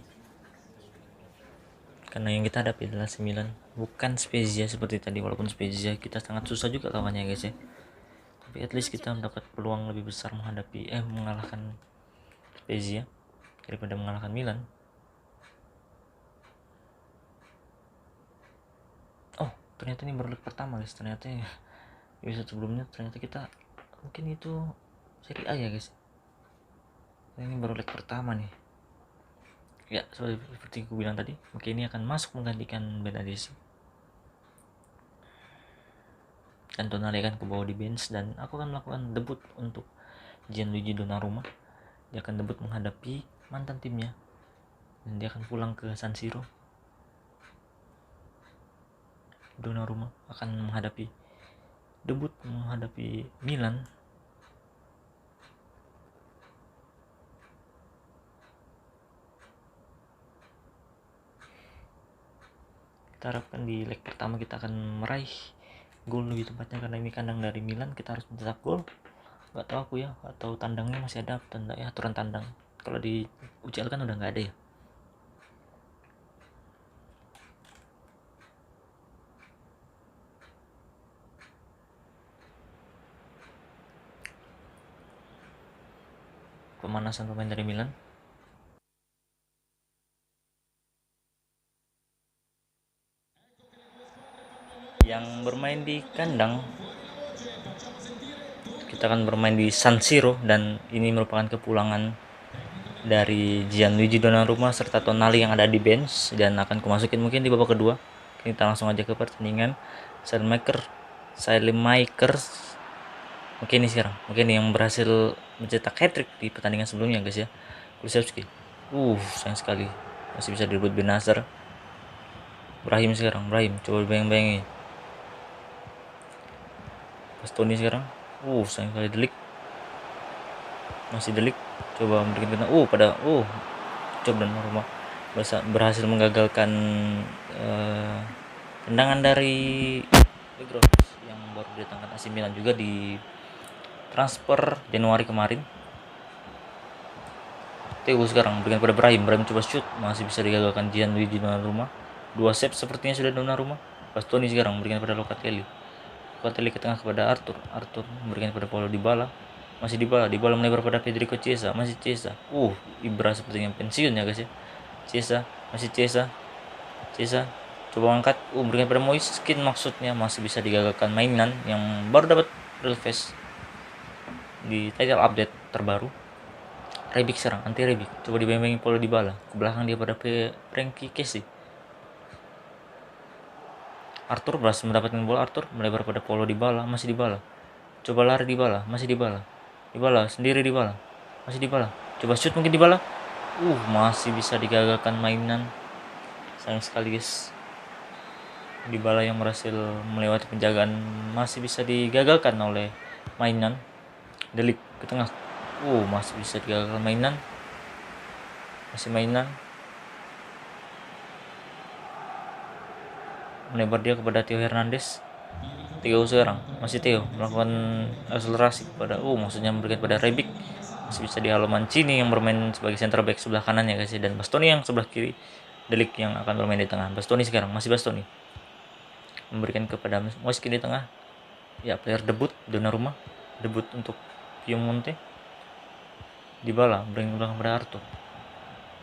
karena yang kita hadapi adalah 9, bukan Spezia seperti tadi. Walaupun Spezia kita sangat susah juga lawannya guys ya, tapi at least kita mendapat peluang lebih besar mengalahkan Spezia daripada mengalahkan Milan. Ternyata ini baru leg pertama guys. Ternyata ya, episode sebelumnya ternyata kita mungkin itu seri A ya guys. Ini baru leg pertama nih ya. Seperti aku bilang tadi, mungkin ini akan masuk menggantikan Benadesi, dan Tonali akan ke bawah di bench, dan aku akan melakukan debut untuk Gianluigi Donnarumma. Dia akan debut menghadapi mantan timnya, dan dia akan pulang ke San Siro. Donnarumma akan debut menghadapi Milan kita harapkan di leg pertama kita akan meraih gol lebih tepatnya, karena ini kandang dari Milan, kita harus mencetak gol. Nggak tahu aku ya, atau tandangnya masih ada tanda ya, aturan tandang. Kalau di UCL kan udah nggak ada ya. Pemanasan pemain dari Milan. Yang bermain di kandang, kita akan bermain di San Siro, dan ini merupakan kepulangan dari Gianluigi Donnarumma serta Tonali yang ada di bench dan akan kumasukin mungkin di babak kedua. Kita langsung aja ke pertandingan. Saelemaekers mungkin ini sekarang, mungkin yang berhasil mencetak hat-trick di pertandingan sebelumnya guys ya. Kulusevski, sayang sekali masih bisa direbut Benazir. Brahim sekarang, Brahim coba bayang-bayangi. Bastoni sekarang, sayang sekali. Delik, masih Delik, coba memberikan kena, coba dan rumah berhasil menggagalkan tendangan dari Negros yang baru didatangkan AC Milan juga di transfer Januari kemarin. Theo sekarang berikan pada Brahim coba shoot, masih bisa digagalkan Gianluigi Donnarumma. 2 save sepertinya sudah Donnarumma. Bastoni sekarang berikan pada Locatelli ke tengah kepada Arthur memberikan pada Paulo Dybala. Masih Dybala melebar pada Federico Chiesa, masih Chiesa. Ibra sepertinya pensiun ya guys ya. Chiesa coba angkat, berikan pada Moiskin, maksudnya masih bisa digagalkan mainan yang baru dapat real face di title update terbaru. Rebic serang, anti Rebic, coba dibayang-bayangin Paulo Dybala ke belakang dia pada Frankie Kessie. Arthur berhasil mendapatkan bola, Arthur melebar pada Paulo Dybala, masih Dybala. Coba lari Dybala, masih Dybala. Dybala sendiri, masih Dybala. Coba shoot mungkin Dybala. Masih bisa digagalkan mainan. Sayang sekali guys. Dybala yang berhasil melewati penjagaan masih bisa digagalkan oleh mainan. Delik ke tengah. Masih bisa digagalkan mainan. Masih mainan. Melebar dia kepada Theo Hernandez. Theo sekarang, masih Theo melakukan akselerasi kepada maksudnya memberikan pada Rebic. Masih bisa di halo Mancini yang bermain sebagai center back sebelah kanannya guys, dan Bastoni yang sebelah kiri. Delik yang akan bermain di tengah. Bastoni sekarang, masih Bastoni memberikan kepada Moiskin di tengah. Ya, player debut Donnarumma, debut untuk Piemonte. Dybala berikan belakang kepada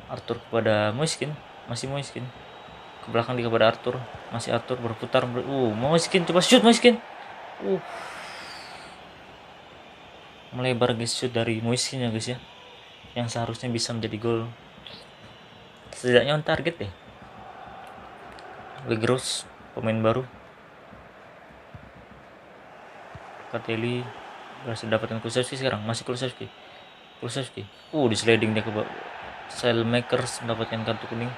Arthur kepada Moiskin, masih Moiskin ke belakang dia kepada Arthur, masih Arthur berputar. Moiskin coba shoot, Moiskin. Melebar guys, shoot dari Moiskin ya guys ya, yang seharusnya bisa menjadi gol, setidaknya on target deh. Legros pemain baru. Locatelli berhasil dapatkan Kulusevski sekarang, masih Kulusevski. Di sliding dia ke Saelemaekers mendapatkan kartu kuning.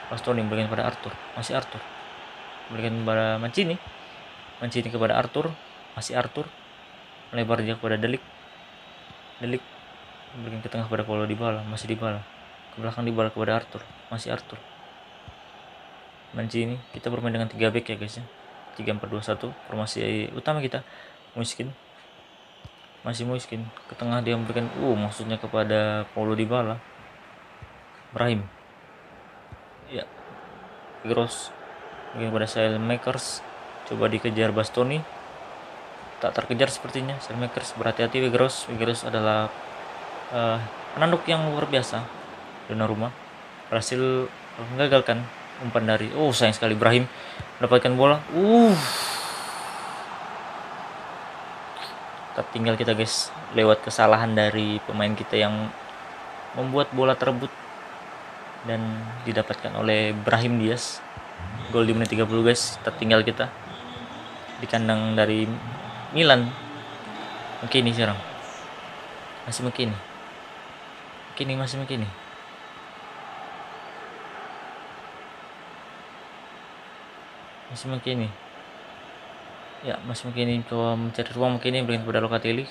Bastoni berikan pada Arthur, masih Arthur berikan kepada Mancini kepada Arthur, masih Arthur melebar dia kepada Delik berikan ke tengah kepada Paulo Dybala, masih Dybala ke belakang, Dybala kepada Arthur, masih Arthur. Mancini, kita bermain dengan 3 back ya guys ya, 3-4-2-1 formasi utama kita. Masih Moiskin ke tengah, dia memberikan maksudnya kepada Paulo Dybala. Brahim, ya, Gross mungkin pada Saelemaekers, coba dikejar Bastoni, tak terkejar sepertinya. Saelemaekers berhati-hati. Gross adalah penanduk yang luar biasa. Donnarumma berhasil menggagalkan umpan dari sayang sekali Brahim mendapatkan bola. Tertinggal kita guys lewat kesalahan dari pemain kita yang membuat bola terebut dan didapatkan oleh Brahim Diaz. Gol di menit 30 guys, tertinggal kita di kandang dari Milan. McKennie sekarang, masih McKennie. Ya, masih McKennie coba mencari ruang. McKennie berikan kepada Locatelli.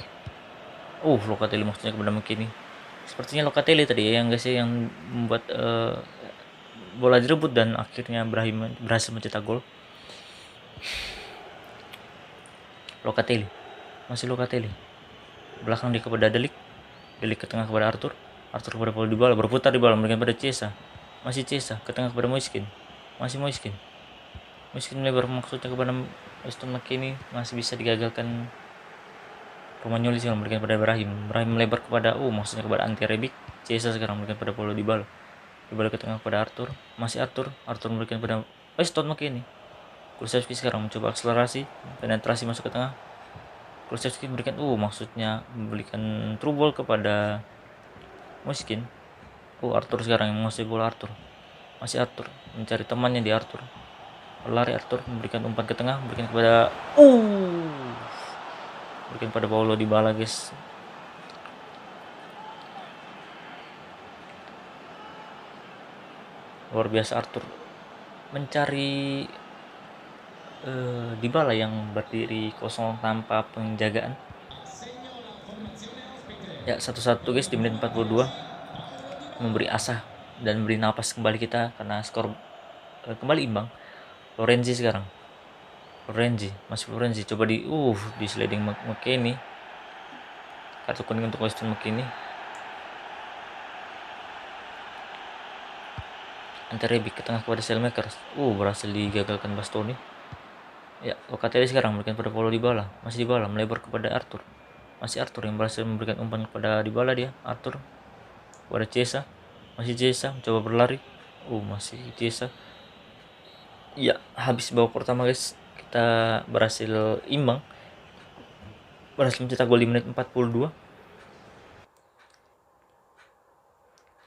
Locatelli maksudnya kepada McKennie. Sepertinya Locatelli tadi ya yang guys yang membuat bola direbut dan akhirnya Brahim berhasil mencetak gol. Locatelli, masih Locatelli, belakang dia kepada Delik ke tengah kepada Arthur kepada Paul Dybala, berputar di bola memberikan pada Chiesa, masih Chiesa ke tengah kepada Moiskin, masih Moiskin melebar maksudnya kepada Weston McKennie, masih bisa digagalkan. Romagnoli sekarang memberikan pada Brahim melebar kepada maksudnya kepada Ante Rebic. Chiesa sekarang memberikan pada Paulo Dybala ke tengah kepada Arthur, masih Arthur memberikan pada Weston McKennie. Kulusevski sekarang mencoba akselerasi, penetrasi masuk ke tengah. Kulusevski memberikan maksudnya memberikan true ball kepada Moiskin. Arthur sekarang yang menguasai bola. Masih Arthur mencari temannya di Arthur. Lari Arthur memberikan umpan ke tengah, memberikan kepada Paulo Dybala, guys. Luar biasa Arthur mencari Dybala yang berdiri kosong tanpa penjagaan. Ya, 1-1 guys di menit 42, memberi asa dan beri napas kembali kita karena skor kembali imbang. Florenzi sekarang, masih Florenzi coba di sliding McKennie, kartu kuning untuk Weston McKennie. Ante Rebic ke tengah kepada Selmakers, berhasil digagalkan Bastoni. Ya, Locatelli sekarang memberikan pada Paulo Dybala, masih Dybala melebar kepada Arthur, masih Arthur yang berhasil memberikan umpan kepada Dybala, dia Arthur kepada Chiesa, masih Chiesa mencoba berlari, masih Chiesa. Ya, habis babak pertama guys, kita berhasil imbang, berhasil mencetak gol di menit 42,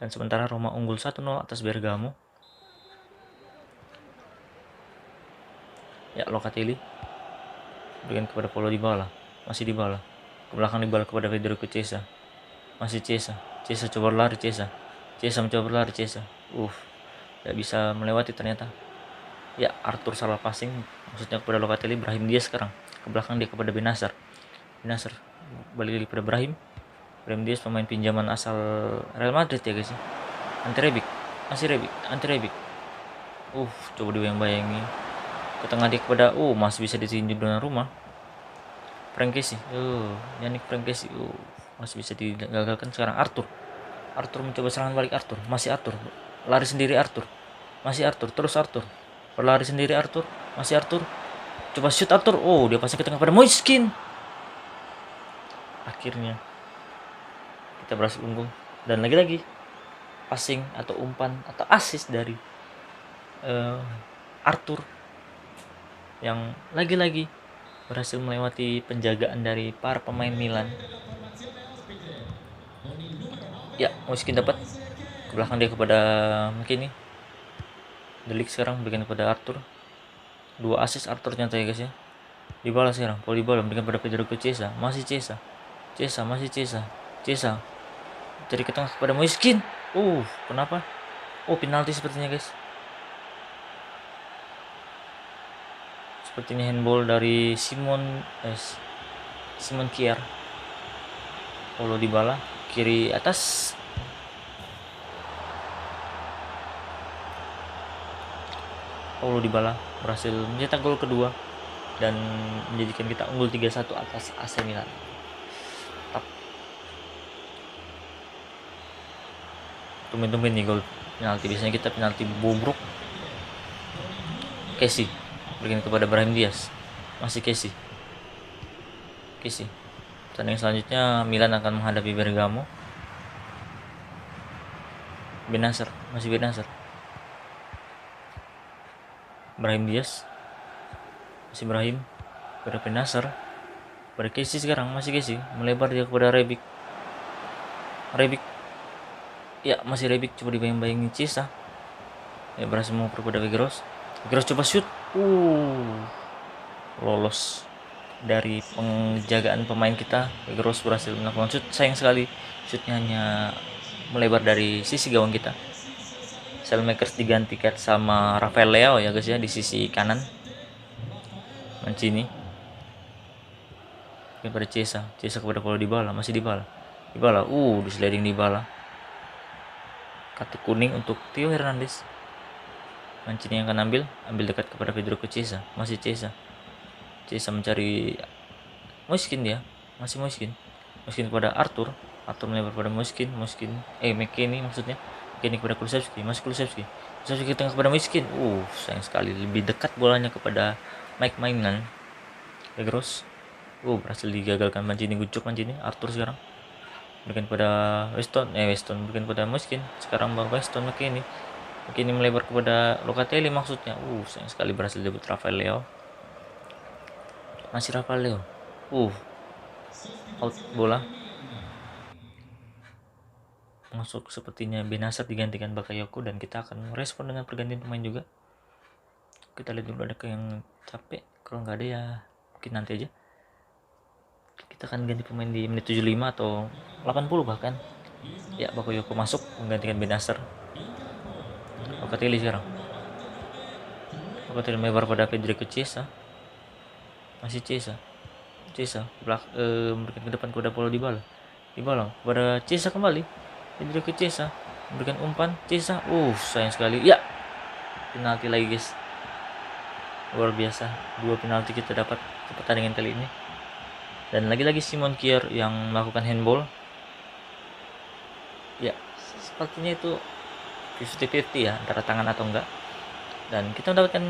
dan sementara Roma unggul 1-0 atas Bergamo. Ya, Locatelli berikan kepada Paulo Dybala, masih Dybala ke belakang, Dybala kepada Federico Chiesa, masih Chiesa coba lari, Chiesa mencoba berlari, Chiesa tidak bisa melewati ternyata. Ya, Arthur salah passing maksudnya kepada Locatelli. Brahim Diaz sekarang ke belakang, dia kepada Bennacer balik lagi kepada Brahim Diaz, pemain pinjaman asal Real Madrid ya guys. Ante Rebic, coba dibayang-bayangi ke tengah dia kepada masih bisa ditinju dengan rumah Frankesi, Yannick Frankesi, masih bisa digagalkan. Sekarang Arthur mencoba serangan balik, masih Arthur lari sendiri, masih Arthur terus Arthur berlari sendiri, masih Arthur coba shoot, dia pasang ke tengah pada Moiskin. Akhirnya kita berhasil unggul, dan lagi-lagi passing atau umpan atau assist dari Arthur yang lagi-lagi berhasil melewati penjagaan dari para pemain Milan. Ya, Moiskin dapat ke belakang, dia kepada McKennie. Delik sekarang berikan kepada Arthur, 2 assist Arthur ternyata ya guys ya. Dybala sekarang, Paul Dybala berikan kepada Federico Chiesa, masih Chiesa cari ke tengah kepada Moiskin. Kenapa? Penalti sepertinya guys. Sepertinya handball dari Simon Kjaer. Paulo Dybala kiri atas. Paulo Dybala berhasil mencetak gol kedua dan menjadikan kita unggul 3-1 atas AC Milan. Tumben-tumben nih gol penalti, biasanya kita penalti bobrok. Casey berikan kepada Brahim Diaz, masih Casey. Pertandingan selanjutnya Milan akan menghadapi Bergamo. Bennacer, Brahim Diaz, masih Brahim kepada Bennacer, pada Casey sekarang, masih Casey melebar dia kepada Rebic. Ya, masih Rebic coba dibayang-bayangi Chiesa. Ya, berhasil mengoper kepada Vigros coba shoot. Lolos dari penjagaan pemain kita. Vigros berhasil melakukan shoot, sayang sekali shootnya hanya melebar dari sisi gawang kita. Selmakers digantikan sama Rafael Leao ya guys ya di sisi kanan. Mancini kepada Chiesa kepada Paulo Dybala, masih Dybala di sliding Dybala. Kartu kuning untuk Theo Hernandez. Mancini yang akan ambil dekat kepada Pedro ke Chiesa. Masih Chiesa mencari Moiskin, dia masih Moiskin kepada Arthur melebar kepada Moiskin McKennie maksudnya. McKennie kepada Kulusevski, masih Kulusevski ke tengah kepada Moiskin. Sayang sekali, lebih dekat bolanya kepada Mike Maignan. Weghorst berhasil digagalkan Mancini. Arthur sekarang berikan pada Weston berikan pada Moiskin. Sekarang baru Weston McKennie melebar kepada Locatelli maksudnya. Sayang sekali, berhasil debut Rafael Leao. Masih Rafael Leao. Out bola. Masuk sepertinya Benasser digantikan Bakayoko, dan kita akan merespon dengan pergantian pemain juga. Kita lihat dulu ada yang capek. Kalau nggak ada ya mungkin nanti aja. Kita akan ganti pemain di menit 75 atau 80 bahkan. Ya, Bakayoko masuk menggantikan Benasser. Locatelli sekarang. Locatelli melebar pada Federico Chiesa. Masih Chiesa memberikan ke depan kepada Paulo Dybala kepada Chiesa kembali. Federico Chiesa memberikan umpan. Chiesa sayang sekali, ya penalti lagi guys. Luar biasa, 2 penalti kita dapat di pertandingan kali ini. Dan lagi-lagi Simon Kjær yang melakukan handball. Ya, sepertinya itu 50-50 ya, antara tangan atau enggak. Dan kita mendapatkan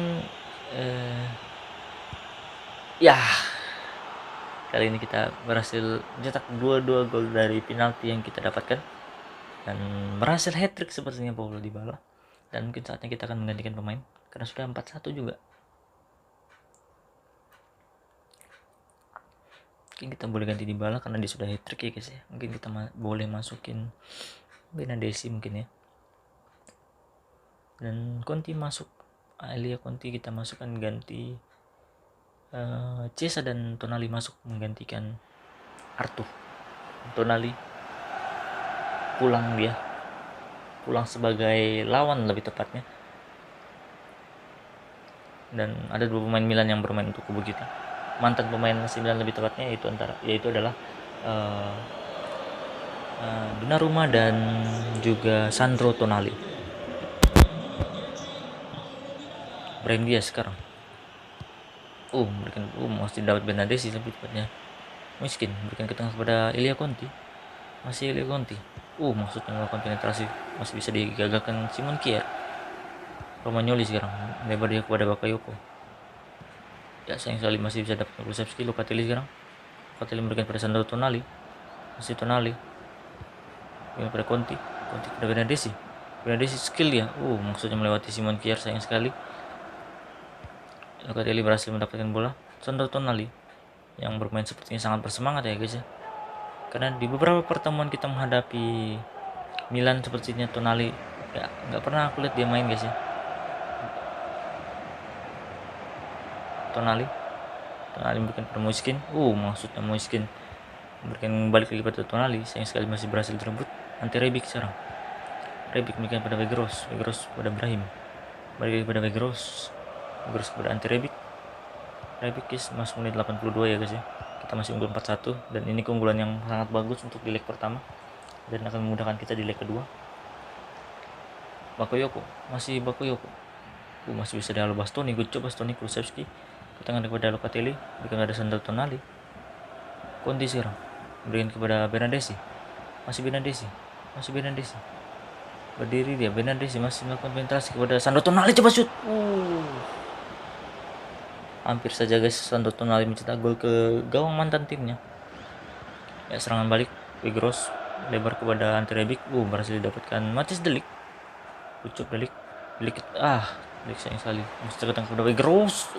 kali ini kita berhasil mencetak 2 gol dari penalti yang kita dapatkan, dan berhasil hat-trick sepertinya Paulo Dybala. Dan mungkin saatnya kita akan menggantikan pemain karena sudah 4-1 juga. Mungkin kita boleh ganti Dybala karena dia sudah hat-trick ya guys ya. Mungkin kita boleh masukin Benadesi mungkin ya. Dan Conti masuk, Elia Conti kita masukkan ganti Chiesa, dan Tonali masuk menggantikan Arthur. Tonali pulang sebagai lawan lebih tepatnya. Dan ada 2 pemain Milan yang bermain untuk kubu kita, mantan pemain AC Milan lebih tepatnya, yaitu adalah Donnarumma dan juga Sandro Tonali. Brahim Diaz sekarang berikan masih dapat Benadesi lebih tepatnya. Miskin berikan ke tengah kepada Elia Conti. Masih Elia Conti. Maksudnya melakukan penetrasi, masih bisa digagalkan Simon Kjær. Romagnoli sekarang lebar dia kepada Bakayoko. Ya, sayang sekali masih bisa dapat Kulusevski. Locatelli sekarang. Locatelli memberikan pada Sandro Tonali. Masih Tonali. Berikan pada Conti kepada Benadesi. Benadesi skill dia. Maksudnya melewati Simon Kjær, sayang sekali. Locatelli berhasil mendapatkan bola. Sandro Tonali yang bermain sepertinya sangat bersemangat ya guys ya. Karena di beberapa pertemuan kita menghadapi Milan sepertinya Tonali ya nggak pernah aku lihat dia main guys ya. Tonali memberikan pada Moiskin. Maksudnya Moiskin memberikan balik lagi pada Tonali. Sayang sekali masih berhasil direbut. Ante Rebic sekarang. Rebic memberikan pada Weghorst pada Brahim. Balik lagi pada Weghorst kepada Ante Rebic masuk menit 82 ya guys ya. Kita masih unggul 4-1, dan ini keunggulan yang sangat bagus untuk di leg pertama dan akan memudahkan kita di leg kedua. Bakayoko masih bisa dihalau Bastoni. Bastoni Kulusevski ke tengah kepada Locatelli, berikan ada Sandro Tonali. Conti sekarang berikan kepada Benadesi. Masih Benadesi berdiri dia. Benadesi masih melakukan penetrasi kepada Sandro Tonali, coba shoot. Hampir saja guys Sandro Tonali mencetak gol ke gawang mantan timnya. Ya, serangan balik Weghorst lebar kepada Ante Rebic. Berhasil didapatkan Matthijs de Ligt. De Ligt sayang sekali mesti ke tengah kepada Weghorst.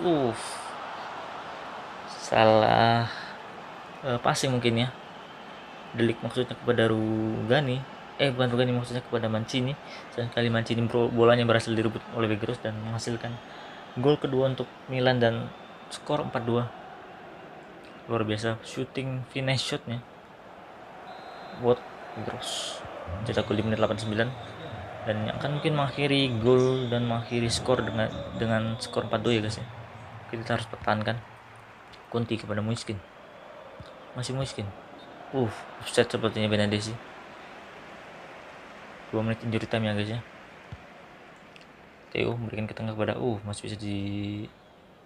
Salah passing mungkin ya. De Ligt maksudnya kepada Rugani. Bukan Rugani, maksudnya kepada Mancini. Sayang sekali Mancini bolanya berhasil direbut oleh Weghorst dan menghasilkan gol kedua untuk Milan dan skor 4-2. Luar biasa shooting finish shotnya buat Weghorst. Cetak gol di menit 89 dan yang akan mungkin mengakhiri gol dan mengakhiri skor dengan skor 4-2 ya guys ya. Kita harus pertahankan. Conti kepada Moiskin. Masih Moiskin. Offside sepertinya Benadesi. 2 menit injury time ya guys ya. Theo memberikan ke tengah kepada masih bisa di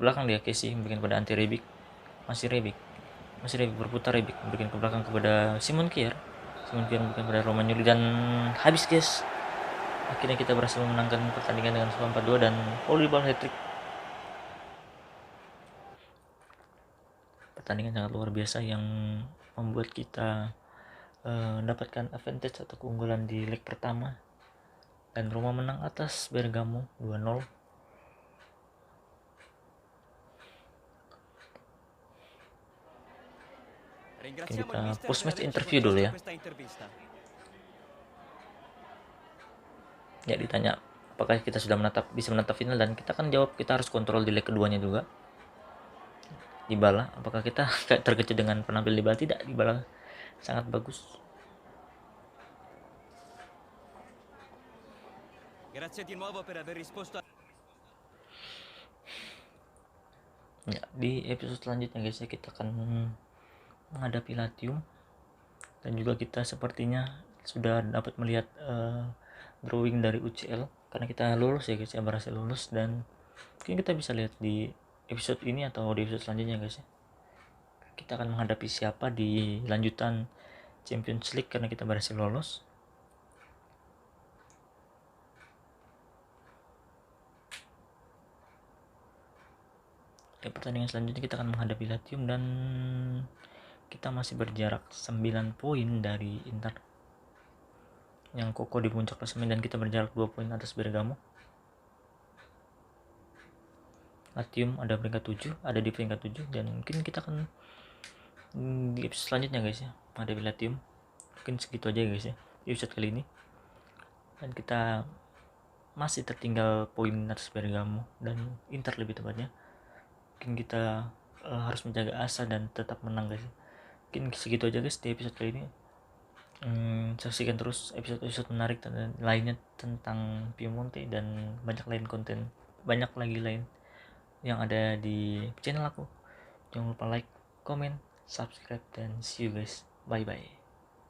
belakang dia. Casey memberikan kepada Ante Rebic, masih Rebic berputar. Rebic memberikan ke belakang kepada Simon Kjaer memberikan kepada Romagnoli, dan habis guys. Akhirnya kita berhasil memenangkan pertandingan dengan skor 4-2 dan volleyball hat-trick. Pertandingan sangat luar biasa yang membuat kita mendapatkan advantage atau keunggulan di leg pertama, dan Roma menang atas Bergamo 2-0. Kita post match interview dulu ya. Ya, ditanya apakah kita sudah bisa menatap final, dan kita kan jawab kita harus kontrol di leg keduanya juga. Dybala, apakah kita terkejut dengan penampil Dybala? Tidak, Dybala sangat bagus. Ya, di episode selanjutnya guys ya, kita akan menghadapi Latium, dan juga kita sepertinya sudah dapat melihat drawing dari UCL karena kita lulus ya guys ya, berhasil lulus, dan mungkin kita bisa lihat di episode ini atau di episode selanjutnya guys ya, kita akan menghadapi siapa di lanjutan Champions League karena kita berhasil lolos. Di pertandingan selanjutnya kita akan menghadapi Latium, dan kita masih berjarak 9 poin dari Inter yang kokoh di puncak klasemen, dan kita berjarak 2 poin atas Bergamo. Latium ada di peringkat 7, dan mungkin kita akan di episode selanjutnya guys ya menghadapi Latium. Mungkin segitu aja guys ya di episode kali ini, dan kita masih tertinggal poin atas Bergamo dan Inter lebih tepatnya. Mungkin kita harus menjaga asa dan tetap menang guys. Mungkin segitu aja guys di episode kali ini. Saksikan terus episode-episode menarik dan lainnya tentang Piemonte, dan banyak lagi lain yang ada di channel aku. Jangan lupa like, comment, subscribe, dan see you guys. Bye bye.